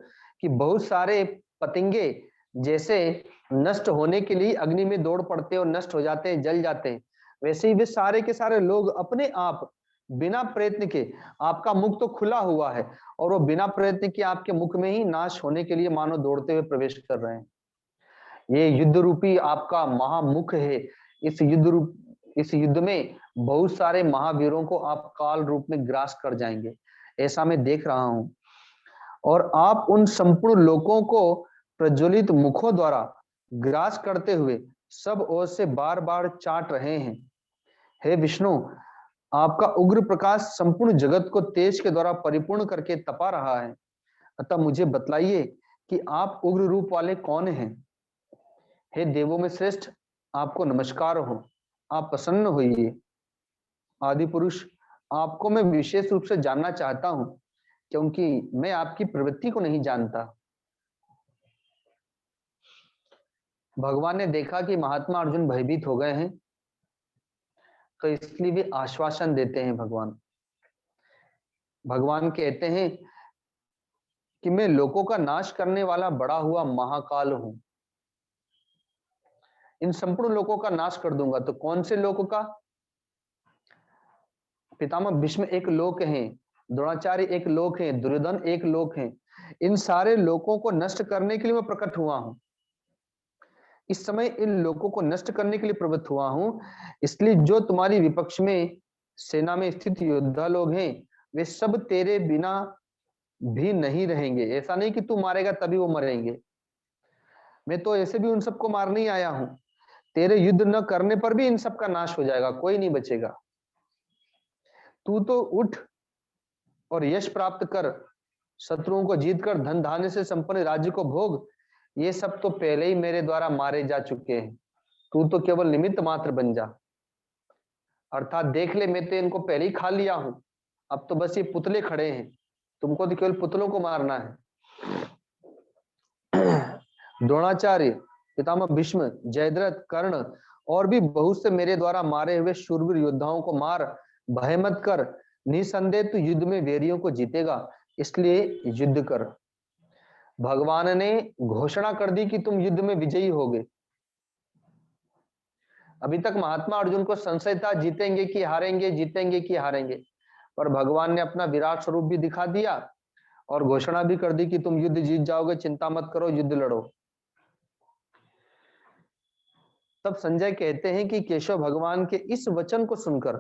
कि बहुत सारे पतंगे जैसे नष्ट होने के लिए अग्नि में दौड़ पड़ते हैं और नष्ट हो जाते हैं, जल जाते हैं, वैसे ही वे सारे के सारे लोग अपने आप बिना प्रयत्न के, आपका मुख तो खुला हुआ है और वो बिना प्रयत्न के आपके मुख में ही नाश होने के लिए मानो दौड़ते हुए प्रवेश कर रहे हैं। ये युद्ध रूपी आपका महामुख है। इस युद्ध में बहुत सारे महावीरों को आप काल रूप में ग्रास कर जाएंगे, ऐसा मैं देख रहा हूं। और आप उन संपूर्ण लोगों को प्रज्वलित मुखों द्वारा ग्रास करते हुए सब ओर से बार बार चाट रहे हैं। हे विष्णु, आपका उग्र प्रकाश संपूर्ण जगत को तेज के द्वारा परिपूर्ण करके तपा रहा है। अतः मुझे बतलाइए कि आप उग्र रूप वाले कौन हैं। हे देवों में श्रेष्ठ, आपको नमस्कार हो, आप प्रसन्न होइए। आदि पुरुष, आपको मैं विशेष रूप से जानना चाहता हूं क्योंकि मैं आपकी प्रवृत्ति को नहीं जानता। भगवान ने देखा कि महात्मा अर्जुन भयभीत हो गए हैं तो इसलिए वे आश्वासन देते हैं। भगवान कहते हैं कि मैं लोगों का नाश करने वाला बड़ा हुआ महाकाल हूं, इन संपूर्ण लोगों का नाश कर दूंगा। तो कौन से लोगों का? पितामह भीष्म एक लोक हैं, द्रोणाचार्य एक लोक हैं, दुर्योधन एक लोक हैं। इन सारे लोगों को नष्ट करने के लिए मैं प्रकट हुआ हूं। इस समय इन लोगों को नष्ट करने के लिए प्रवृत्त हुआ हूं। इसलिए जो तुम्हारी विपक्ष में सेना में स्थित योद्धा लोग हैं वे सब तेरे बिना भी नहीं रहेंगे। ऐसा नहीं कि तू मारेगा तभी वो मरेंगे, मैं तो ऐसे भी उन सबको मारने ही आया हूं। तेरे युद्ध न करने पर भी इन सब का नाश हो जाएगा, कोई नहीं बचेगा। तू तो उठ और यश प्राप्त कर, शत्रुओं को जीतकर धन धान्य से संपन्न राज्य को भोग। ये सब तो पहले ही मेरे द्वारा मारे जा चुके हैं, तू तो केवल निमित्त मात्र बन जा। अर्थात देख ले, मैं तो इनको पहले ही खा लिया हूं, अब तो बस ये पुतले खड़े हैं, तुमको तो केवल पुतलों को मारना है। द्रोणाचार्य, पितामह भीष्म, जयद्रथ, कर्ण और भी बहुत से मेरे द्वारा मारे हुए शूरवीर योद्धाओं को मार, भय मत कर। निसंदेह तू युद्ध में वैरियों को जीतेगा, इसलिए युद्ध कर। भगवान ने घोषणा कर दी कि तुम युद्ध में विजयी होगे। अभी तक महात्मा अर्जुन को संशय था, जीतेंगे कि हारेंगे, जीतेंगे कि हारेंगे, पर भगवान ने अपना विराट स्वरूप भी दिखा दिया और घोषणा भी कर दी कि तुम युद्ध जीत जाओगे, चिंता मत करो, युद्ध लड़ो। तब संजय कहते हैं कि केशव भगवान के इस वचन को सुनकर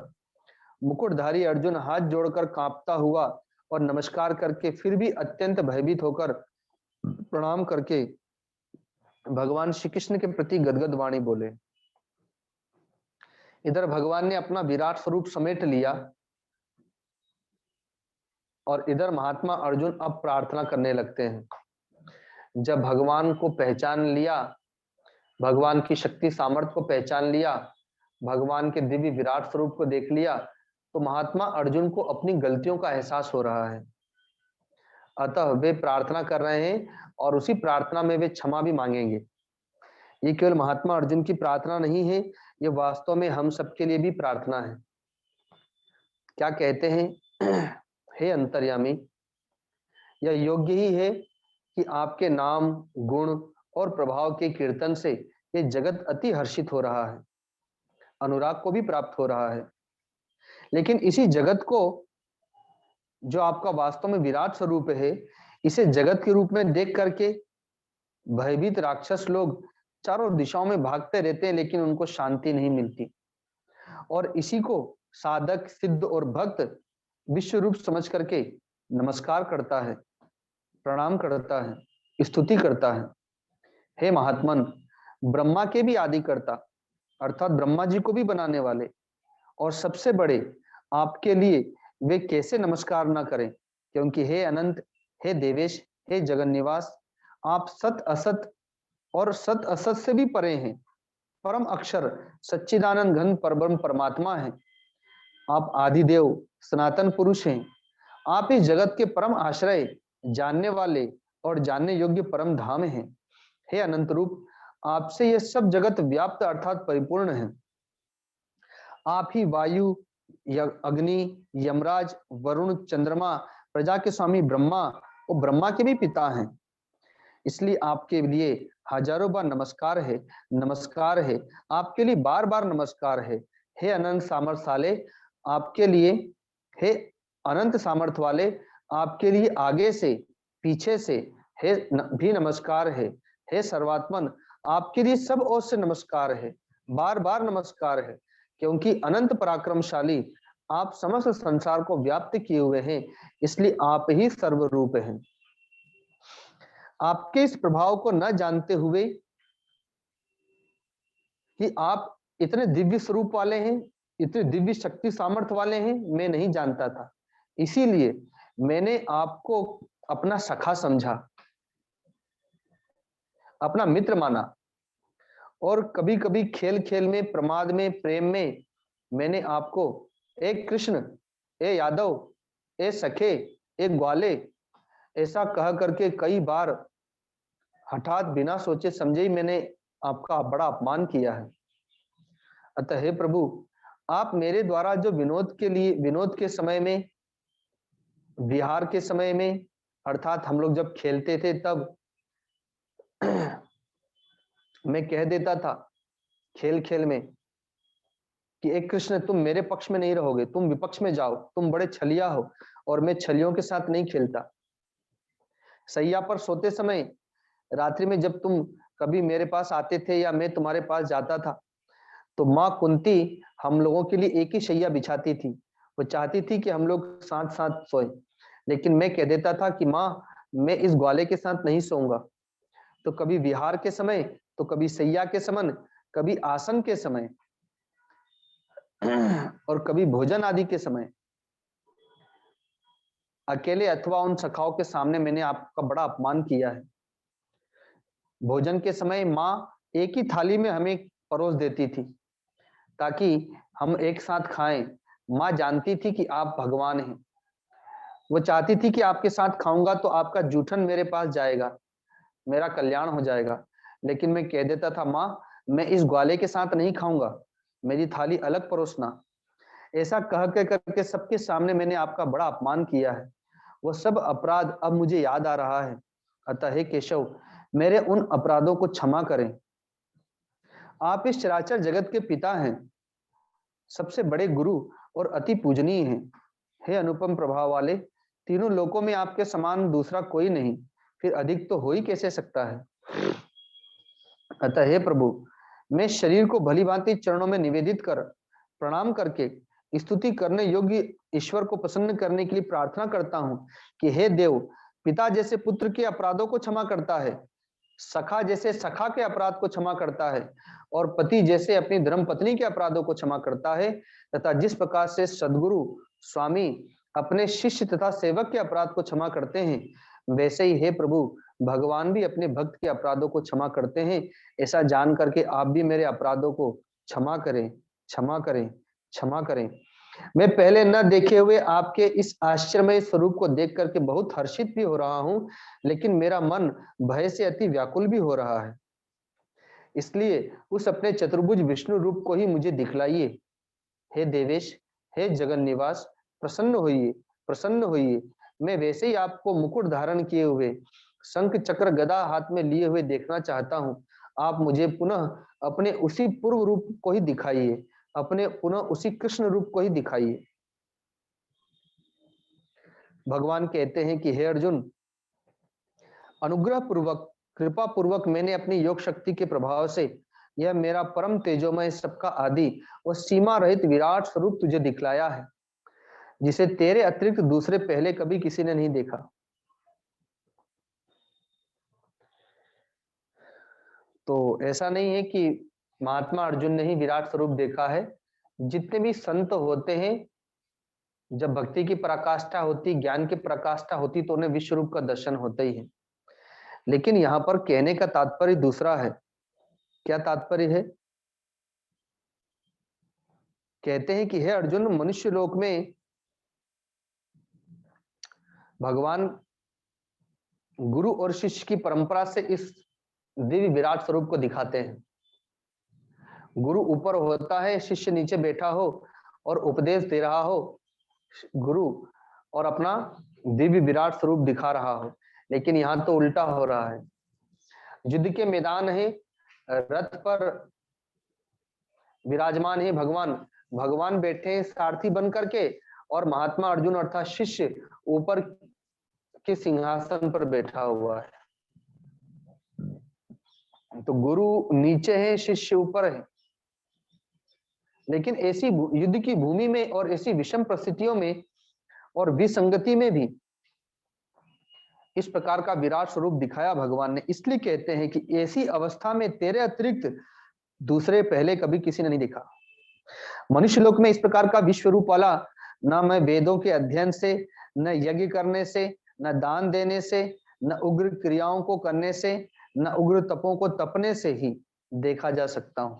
मुकुटधारी अर्जुन हाथ जोड़कर कांपता हुआ और नमस्कार करके फिर भी अत्यंत भयभीत होकर प्रणाम करके भगवान श्री कृष्ण के प्रति गदगद वाणी बोले। इधर भगवान ने अपना विराट स्वरूप समेट लिया और इधर महात्मा अर्जुन अब प्रार्थना करने लगते हैं। जब भगवान को पहचान लिया, भगवान की शक्ति सामर्थ्य को पहचान लिया, भगवान के दिव्य विराट स्वरूप को देख लिया, तो महात्मा अर्जुन को अपनी गलतियों का एहसास हो रहा है। अतः वे प्रार्थना कर रहे हैं और उसी प्रार्थना में वे क्षमा भी मांगेंगे। ये केवल महात्मा अर्जुन की प्रार्थना नहीं है, ये वास्तव में हम सबके लिए भी प्रार्थना है। क्या कहते हैं? हे अंतर्यामी, यह योग्य ही है कि आपके नाम, गुण और प्रभाव के कीर्तन से ये जगत अति हर्षित हो रहा है, अनुराग को भी प्राप्त हो रहा है। लेकिन इसी जगत को, जो आपका वास्तव में विराट स्वरूप है, इसे जगत के रूप में देख करके भयभीत राक्षस लोग चारों दिशाओं में भागते रहते हैं, लेकिन उनको शांति नहीं मिलती। और इसी को साधक, सिद्ध और भक्त विश्व रूप समझ करके नमस्कार करता है, प्रणाम करता है, स्तुति करता है। हे महात्मन, ब्रह्मा के भी आदि करता, अर्थात ब्रह्मा जी को भी बनाने वाले और सबसे बड़े आपके लिए वे कैसे नमस्कार ना करें, क्योंकि हे अनंत, हे देवेश, हे जगन निवास, आप सत असत और सत असत से भी परे हैं, परम अक्षर सच्चिदानंद घन परब्रह्म परमात्मा है। आप आदिदेव सनातन पुरुष हैं। आप इस जगत के परम आश्रय, जानने वाले और जानने योग्य परम धाम हैं। हे अनंत रूप, आपसे यह सब जगत व्याप्त अर्थात परिपूर्ण है। आप ही वायु, अग्नि, यमराज, वरुण, चंद्रमा, प्रजा के स्वामी ब्रह्मा और ब्रह्मा के भी पिता हैं। इसलिए आपके लिए हजारों बार नमस्कार है, नमस्कार है, आपके लिए बार बार नमस्कार है। हे अनंत सामर्थ्य, आपके लिए, हे अनंत सामर्थ्य वाले, आपके लिए आगे से पीछे से हे भी नमस्कार है। हे सर्वात्मन, आपके लिए सब ओर से नमस्कार है, बार बार नमस्कार है, क्योंकि अनंत पराक्रमशाली आप समस्त संसार को व्याप्त किए हुए हैं, इसलिए आप ही सर्वरूप हैं। आपके इस प्रभाव को न जानते हुए कि आप इतने दिव्य स्वरूप वाले हैं, इतने दिव्य शक्ति सामर्थ्य वाले हैं, मैं नहीं जानता था। इसीलिए मैंने आपको अपना सखा समझा, अपना मित्र माना, और कभी कभी खेल खेल में, प्रमाद में, प्रेम में मैंने आपको एक कृष्ण, ए यादव, ए सखे, ए ग्वाले ऐसा कह करके कई बार हठात बिना सोचे समझे ही मैंने आपका बड़ा अपमान किया है। अतः हे प्रभु, आप मेरे द्वारा जो विनोद के समय में, विहार के समय में, अर्थात हम लोग जब खेलते थे तब मैं कह देता था खेल खेल में कि एक कृष्ण, तुम मेरे पक्ष में नहीं रहोगे, तुम विपक्ष में जाओ, तुम बड़े छलिया हो और मैं छलियों के साथ नहीं खेलता। सैया पर सोते समय रात्रि में जब तुम कभी मेरे पास आते थे या मैं तुम्हारे पास जाता था, तो माँ कुंती हम लोगों के लिए एक ही शैया बिछाती थी। वो चाहती थी कि हम लोग साथ साथ सोए, लेकिन मैं कह देता था कि माँ, मैं इस ग्वाले के साथ नहीं सोऊंगा। तो कभी विहार के समय, तो कभी सैया के समय, कभी आसन के समय और कभी भोजन आदि के समय, अकेले अथवा उन सखाओं के सामने मैंने आपका बड़ा अपमान किया है। भोजन के समय माँ एक ही थाली में हमें परोस देती थी ताकि हम एक साथ खाएं। माँ जानती थी कि आप भगवान हैं, वो चाहती थी कि आपके साथ खाऊंगा तो आपका जूठन मेरे पास जाएगा, मेरा कल्याण हो जाएगा। लेकिन मैं कह देता था, माँ मैं इस ग्वाले के साथ नहीं खाऊंगा, मेरी थाली अलग परोसना। ऐसा कह के करके सबके सामने मैंने आपका बड़ा अपमान किया है। वो सब अपराध अब मुझे याद आ रहा है। अतः हे केशव, मेरे उन अपराधों को क्षमा करें। आप इस चराचर जगत के पिता हैं, सबसे बड़े गुरु और अति पूजनीय हैं। हे अनुपम प्रभाव वाले, तीनों लोकों में आपके समान दूसरा कोई नहीं, फिर अधिक तो हो ही कैसे सकता है। अतः हे प्रभु, मैं शरीर को भली भांति चरणों में निवेदित कर प्रणाम करके स्तुति करने योग्य ईश्वर को प्रसन्न करने के लिए प्रार्थना करता हूं कि हे देव, पिता जैसे पुत्र के अपराधों को क्षमा करता है, सखा जैसे सखा के अपराध को क्षमा करता है, और पति जैसे अपनी धर्म पत्नी के अपराधों को क्षमा करता है, तथा जिस प्रकार से सदगुरु स्वामी अपने शिष्य तथा सेवक के अपराध को क्षमा करते हैं, वैसे ही हे प्रभु, भगवान भी अपने भक्त के अपराधों को क्षमा करते हैं। ऐसा जान करके आप भी मेरे अपराधों को क्षमा करें, क्षमा करें, क्षमा करें। मैं पहले न देखे हुए आपके इस आश्चर्यमय स्वरूप को देख करके बहुत हर्षित भी हो रहा हूं, लेकिन मेरा मन भय से अति व्याकुल भी हो रहा है। इसलिए उस अपने चतुर्भुज विष्णु रूप को ही मुझे दिखलाइए। हे देवेश, हे जगन निवास, प्रसन्न होइए, प्रसन्न होइए। मैं वैसे ही आपको मुकुट धारण किए हुए, शंख चक्र गदा हाथ में लिए हुए देखना चाहता हूं। आप मुझे पुनः अपने उसी पूर्व रूप को ही दिखाइए, अपने पुनः उसी कृष्ण रूप को ही दिखाइए। भगवान कहते हैं कि हे अर्जुन, अनुग्रह पूर्वक, कृपा पूर्वक मैंने अपनी योग शक्ति के प्रभाव से यह मेरा परम तेजोमय, सबका आदि और सीमा रहित विराट स्वरूप तुझे दिखलाया है, जिसे तेरे अतिरिक्त दूसरे पहले कभी किसी ने नहीं देखा। तो ऐसा नहीं है कि महात्मा अर्जुन ने ही विराट स्वरूप देखा है। जितने भी संत होते हैं, जब भक्ति की पराकाष्ठा होती, ज्ञान की पराकाष्ठा होती, तो उन्हें विश्व रूप का दर्शन होता ही है। लेकिन यहाँ पर कहने का तात्पर्य दूसरा है। क्या तात्पर्य है? कहते हैं कि हे अर्जुन, मनुष्य लोक में भगवान गुरु और शिष्य की परंपरा से इस दिव्य विराट स्वरूप को दिखाते हैं। गुरु ऊपर होता है, शिष्य नीचे बैठा हो और उपदेश दे रहा हो, गुरु, और अपना दिव्य विराट स्वरूप दिखा रहा हो। लेकिन यहाँ तो उल्टा हो रहा है। युद्ध के मैदान है, रथ पर विराजमान है भगवान, भगवान बैठे हैं सारथी बन करके, और महात्मा अर्जुन अर्थात शिष्य ऊपर के सिंहासन पर बैठा हुआ है। तो गुरु नीचे है, शिष्य ऊपर है। लेकिन ऐसी युद्ध की भूमि में और ऐसी विषम परिस्थितियों में और विसंगति में भी इस प्रकार का विराट स्वरूप दिखाया भगवान ने। इसलिए कहते हैं कि ऐसी अवस्था में तेरे अतिरिक्त दूसरे पहले कभी किसी ने नहीं देखा। मनुष्य लोक में इस प्रकार का विश्व रूप वाला न मैं वेदों के अध्ययन से, न यज्ञ करने से, न दान देने से, न उग्र क्रियाओं को करने से, न उग्र तपों को तपने से ही देखा जा सकता हूं।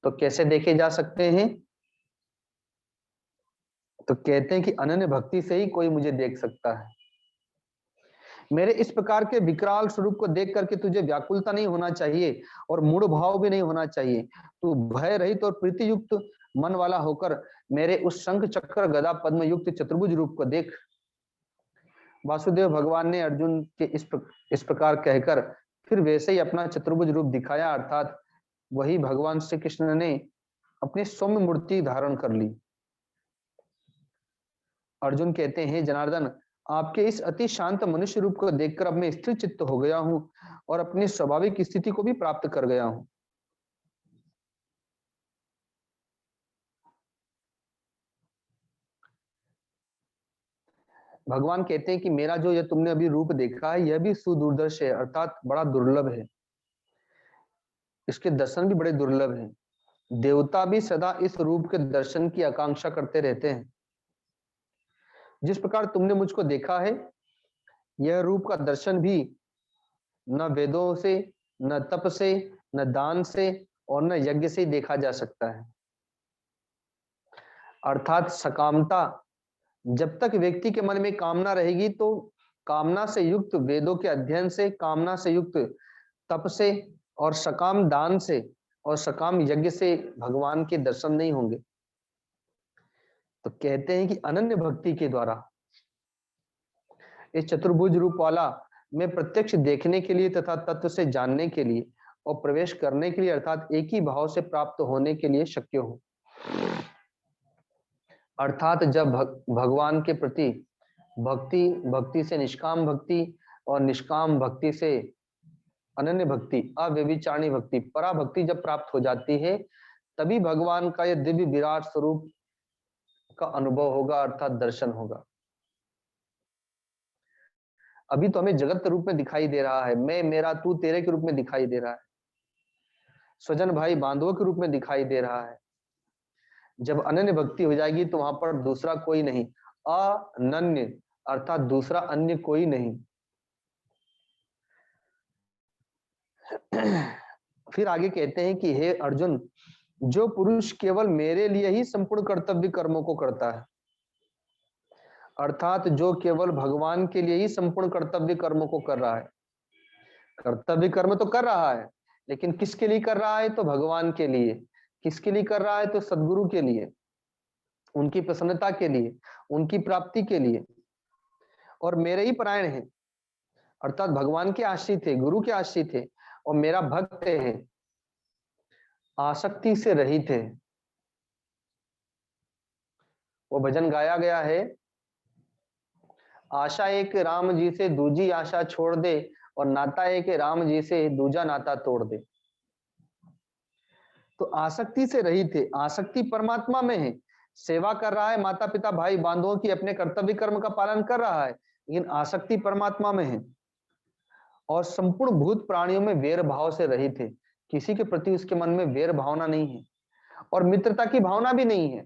तो कैसे देखे जा सकते हैं? तो कहते हैं कि अनन्य भक्ति से ही कोई मुझे देख सकता है। मेरे इस प्रकार के विकराल स्वरूप को देख करके तुझे व्याकुलता नहीं होना चाहिए और मूढ़ भाव भी नहीं होना चाहिए। तू भय रहित और प्रीति युक्त मन वाला होकर मेरे उस शंख चक्र गदा पद्म युक्त चतुर्भुज रूप को देख। वासुदेव भगवान ने अर्जुन के इस प्रकार कहकर फिर वैसे ही अपना चतुर्भुज रूप दिखाया, अर्थात वही भगवान श्री कृष्ण ने अपनी सौम्य मूर्ति धारण कर ली। अर्जुन कहते हैं, जनार्दन, आपके इस अति शांत मनुष्य रूप को देखकर अब मैं स्थिर चित्त हो गया हूं और अपनी स्वाभाविक स्थिति को भी प्राप्त कर गया हूं। भगवान कहते हैं कि मेरा जो यह तुमने अभी रूप देखा है, यह भी सुदुर्दर्श है, अर्थात बड़ा दुर्लभ है। इसके दर्शन भी बड़े दुर्लभ हैं। देवता भी सदा इस रूप के दर्शन की आकांक्षा करते रहते हैं। जिस प्रकार तुमने मुझको देखा है, यह रूप का दर्शन भी न वेदों से, न तप से, न दान से और न यज्ञ से देखा जा सकता है। अर्थात सकामता, जब तक व्यक्ति के मन में कामना रहेगी तो कामना से युक्त वेदों के अध्ययन से, कामना से युक्त तप से और सकाम दान से और सकाम यज्ञ से भगवान के दर्शन नहीं होंगे। तो कहते हैं कि अनन्य भक्ति के द्वारा इस चतुर्भुज रूप वाला में प्रत्यक्ष देखने के लिए तथा तत्व से जानने के लिए और प्रवेश करने के लिए अर्थात एक ही भाव से प्राप्त होने के लिए शक्य हो। अर्थात जब भगवान के प्रति भक्ति, भक्ति से निष्काम भक्ति और निष्काम भक्ति से अनन्य भक्ति, अव्यभिचारिणी भक्ति, परा भक्ति जब प्राप्त हो जाती है, तभी भगवान का यह दिव्य विराट स्वरूप का अनुभव होगा अर्थात दर्शन होगा। अभी तो हमें जगत के रूप में दिखाई दे रहा है, मैं मेरा तू तेरे के रूप में दिखाई दे रहा है, स्वजन भाई बांधवों के रूप में दिखाई दे रहा है। जब अनन्य भक्ति हो जाएगी तो वहां पर दूसरा कोई नहीं, अनन्य अर्थात दूसरा अन्य कोई नहीं। फिर आगे कहते हैं कि हे अर्जुन, जो पुरुष केवल मेरे लिए ही संपूर्ण कर्तव्य कर्मों को करता है, अर्थात जो केवल भगवान के लिए ही संपूर्ण कर्तव्य कर्मों को कर रहा है, कर्तव्य कर्म तो कर रहा है लेकिन किसके लिए कर रहा है? तो भगवान के लिए। किसके लिए कर रहा है? तो सद्गुरु के लिए, उनकी प्रसन्नता के लिए, उनकी प्राप्ति के लिए, और मेरे ही परायण है अर्थात भगवान के आश्रित है, गुरु के आश्रित है और मेरा भक्त है, आसक्ति से रहित है। वो भजन गाया गया है, आशा एक राम जी से दूजी आशा छोड़ दे और नाता एक राम जी से दूजा नाता तोड़ दे। तो आसक्ति से रहित है, आसक्ति परमात्मा में है, सेवा कर रहा है, माता पिता भाई बांधवों की अपने कर्तव्य कर्म का पालन कर रहा है, लेकिन आसक्ति परमात्मा में है। और संपूर्ण भूत प्राणियों में वैर भाव से रहित है, किसी के प्रति उसके मन में वैर भावना नहीं है और मित्रता की भावना भी नहीं है,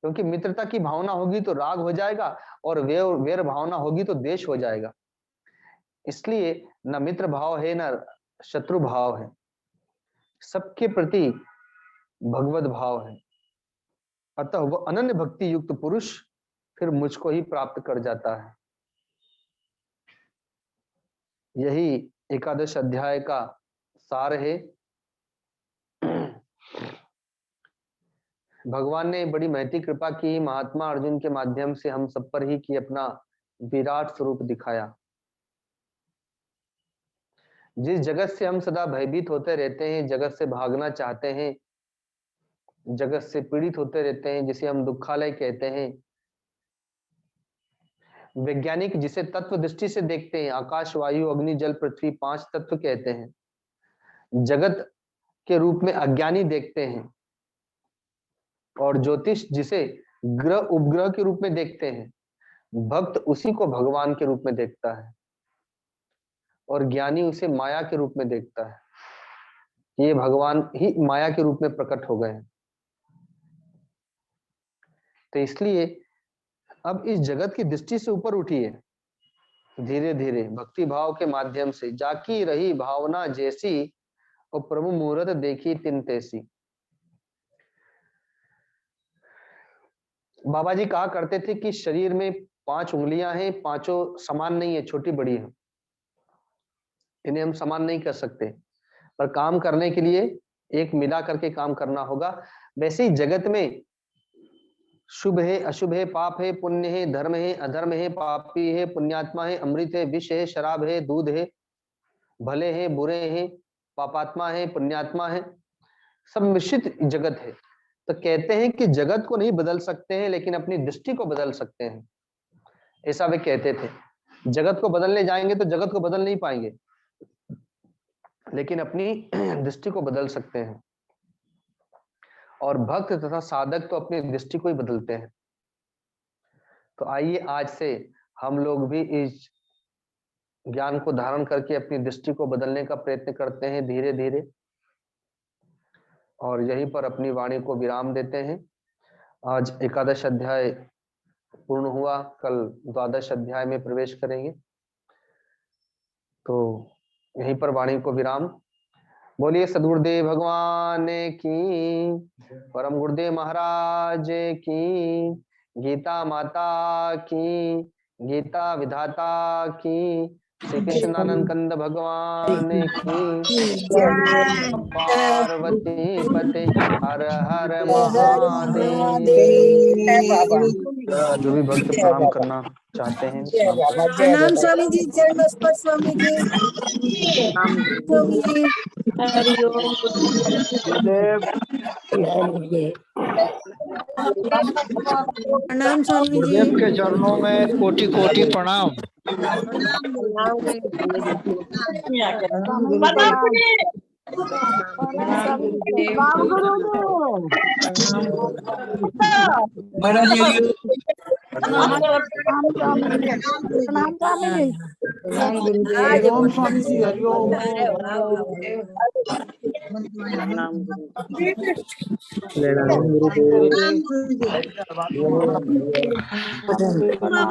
क्योंकि मित्रता की भावना होगी तो राग हो जाएगा और वैर भावना होगी तो द्वेष हो जाएगा। इसलिए न मित्र भाव है न शत्रु भाव है, सबके प्रति भगवत भाव है। अतः वह अनन्य भक्ति युक्त पुरुष फिर मुझको ही प्राप्त कर जाता है। यही एकादश अध्याय का सार है। भगवान ने बड़ी महती कृपा की, महात्मा अर्जुन के माध्यम से हम सब पर ही कि अपना विराट स्वरूप दिखाया। जिस जगत से हम सदा भयभीत होते रहते हैं, जगत से भागना चाहते हैं, जगत से पीड़ित होते रहते हैं, जिसे हम दुखालय कहते हैं, वैज्ञानिक जिसे तत्व दृष्टि से देखते हैं, आकाश वायु अग्नि जल पृथ्वी 5 तत्व कहते हैं, जगत के रूप में अज्ञानी देखते हैं, और ज्योतिष जिसे ग्रह उपग्रह के रूप में देखते हैं, भक्त उसी को भगवान के रूप में देखता है और ज्ञानी उसे माया के रूप में देखता है। ये भगवान ही माया के रूप में प्रकट हो गए हैं। तो इसलिए अब इस जगत की दृष्टि से ऊपर उठिए, धीरे धीरे भक्ति भाव के माध्यम से, जाकी रही भावना जैसी और प्रभु मुहूर्त देखी तिन तैसी। बाबा जी कहा करते थे कि शरीर में 5 उंगलियां हैं, पांचों समान नहीं है, छोटी बड़ी है, इन्हें हम समान नहीं कर सकते, पर काम करने के लिए एक मिला करके काम करना होगा। वैसे ही जगत में शुभ है अशुभ है, पाप है पुण्य है, धर्म है अधर्म है, पापी है पुण्यात्मा है, अमृत है विष है, शराब है दूध है, भले है बुरे हैं, पापात्मा है पुण्यात्मा है, सब मिश्रित जगत है। तो कहते हैं कि जगत को नहीं बदल सकते हैं लेकिन अपनी दृष्टि को बदल सकते हैं, ऐसा वे कहते थे। जगत को बदलने जाएंगे तो जगत को बदल नहीं पाएंगे, लेकिन अपनी दृष्टि को बदल सकते हैं। और भक्त तथा साधक तो अपनी दृष्टि को ही बदलते हैं। तो आइए आज से हम लोग भी इस ज्ञान को धारण करके अपनी दृष्टि को बदलने का प्रयत्न करते हैं धीरे धीरे, और यहीं पर अपनी वाणी को विराम देते हैं। आज एकादश अध्याय पूर्ण हुआ, कल द्वादश अध्याय में प्रवेश करेंगे, तो यहीं पर वाणी को विराम। बोलिए सदगुरुदेव भगवान की, परम गुरुदेव महाराज की, गीता माता की, गीता विधाता की, श्री कृष्णानंद कंद भगवान की जय। पार्वती पते हर हर हर महादेव। जो भी भक्त प्रणाम करना चाहते हैं प्रणाम करें। प्रणाम स्वामी जी, चरण स्पर्श स्वामी जी, स्वामी जी। हरिओम गुरुदेव प्रणाम स्वामी जी। गुरुदेव के चरणों में कोटि कोटि प्रणाम। प्रणाम स्वामी जी। स्वामी जी प्रणाम। प्रणाम स्वामी जी प्रणाम गुरुदेव। प्रणाम स्वामी जी। प्रणाम स्वामी जी। प्रणाम गुरुदेव। हरिओम स्वामी जी, हरिओम। प्रणाम गुरुदेव बाबा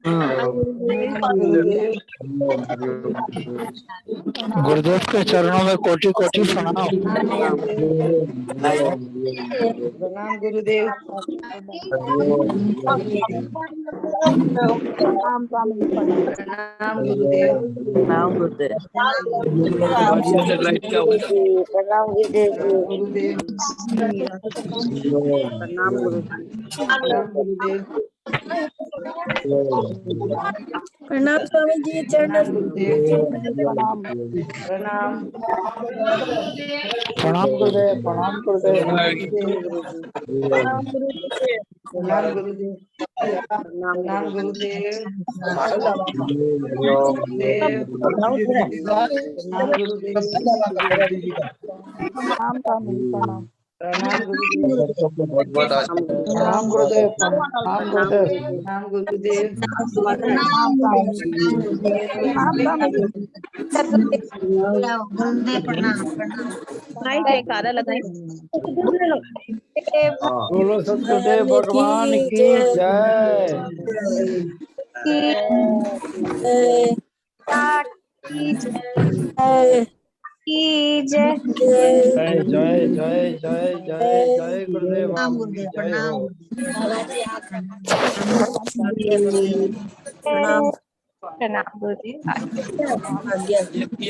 प्रणाम। गुरुदेव के चरणों में कोटि कोटि प्रणाम। प्रणाम गुरुदेव। प्रणाम स्वामी जी प्रणाम। प्रणाम गुरुदेव। प्रणाम गुरुदेव। प्रणाम गुरुदेव। प्रणाम गुरुजी। प्रणाम गुरुदेव। प्रणाम स्वामी जी, चरण प्रणाम गुरुदेव। प्रणाम। प्रणाम प्रणाम गुरुदेव, प्रणाम गुरुदेव। प्रणाम गुरुदेव। प्रणाम गुरुदेव। प्रणाम गुरुदेव। गुरुदेव। प्रणाम गुरुदेव। प्रणाम स्वामी जी प्रणाम। प्रणाम गुरुदेव। प्रणाम गुरुदेव, प्रणाम गुरुदेव। प्रणाम गुरुदेव। प्रणाम स्वामी जी। प्रणाम स्वामी जी। बोलो सतगुरुदेव की भगवान की जय। जय। जय जय। जय जय जय जय जय जय गुरुदेव, आपकी जय हो। प्रणाम। प्रणाम गुरुजी।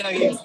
आज्ञा।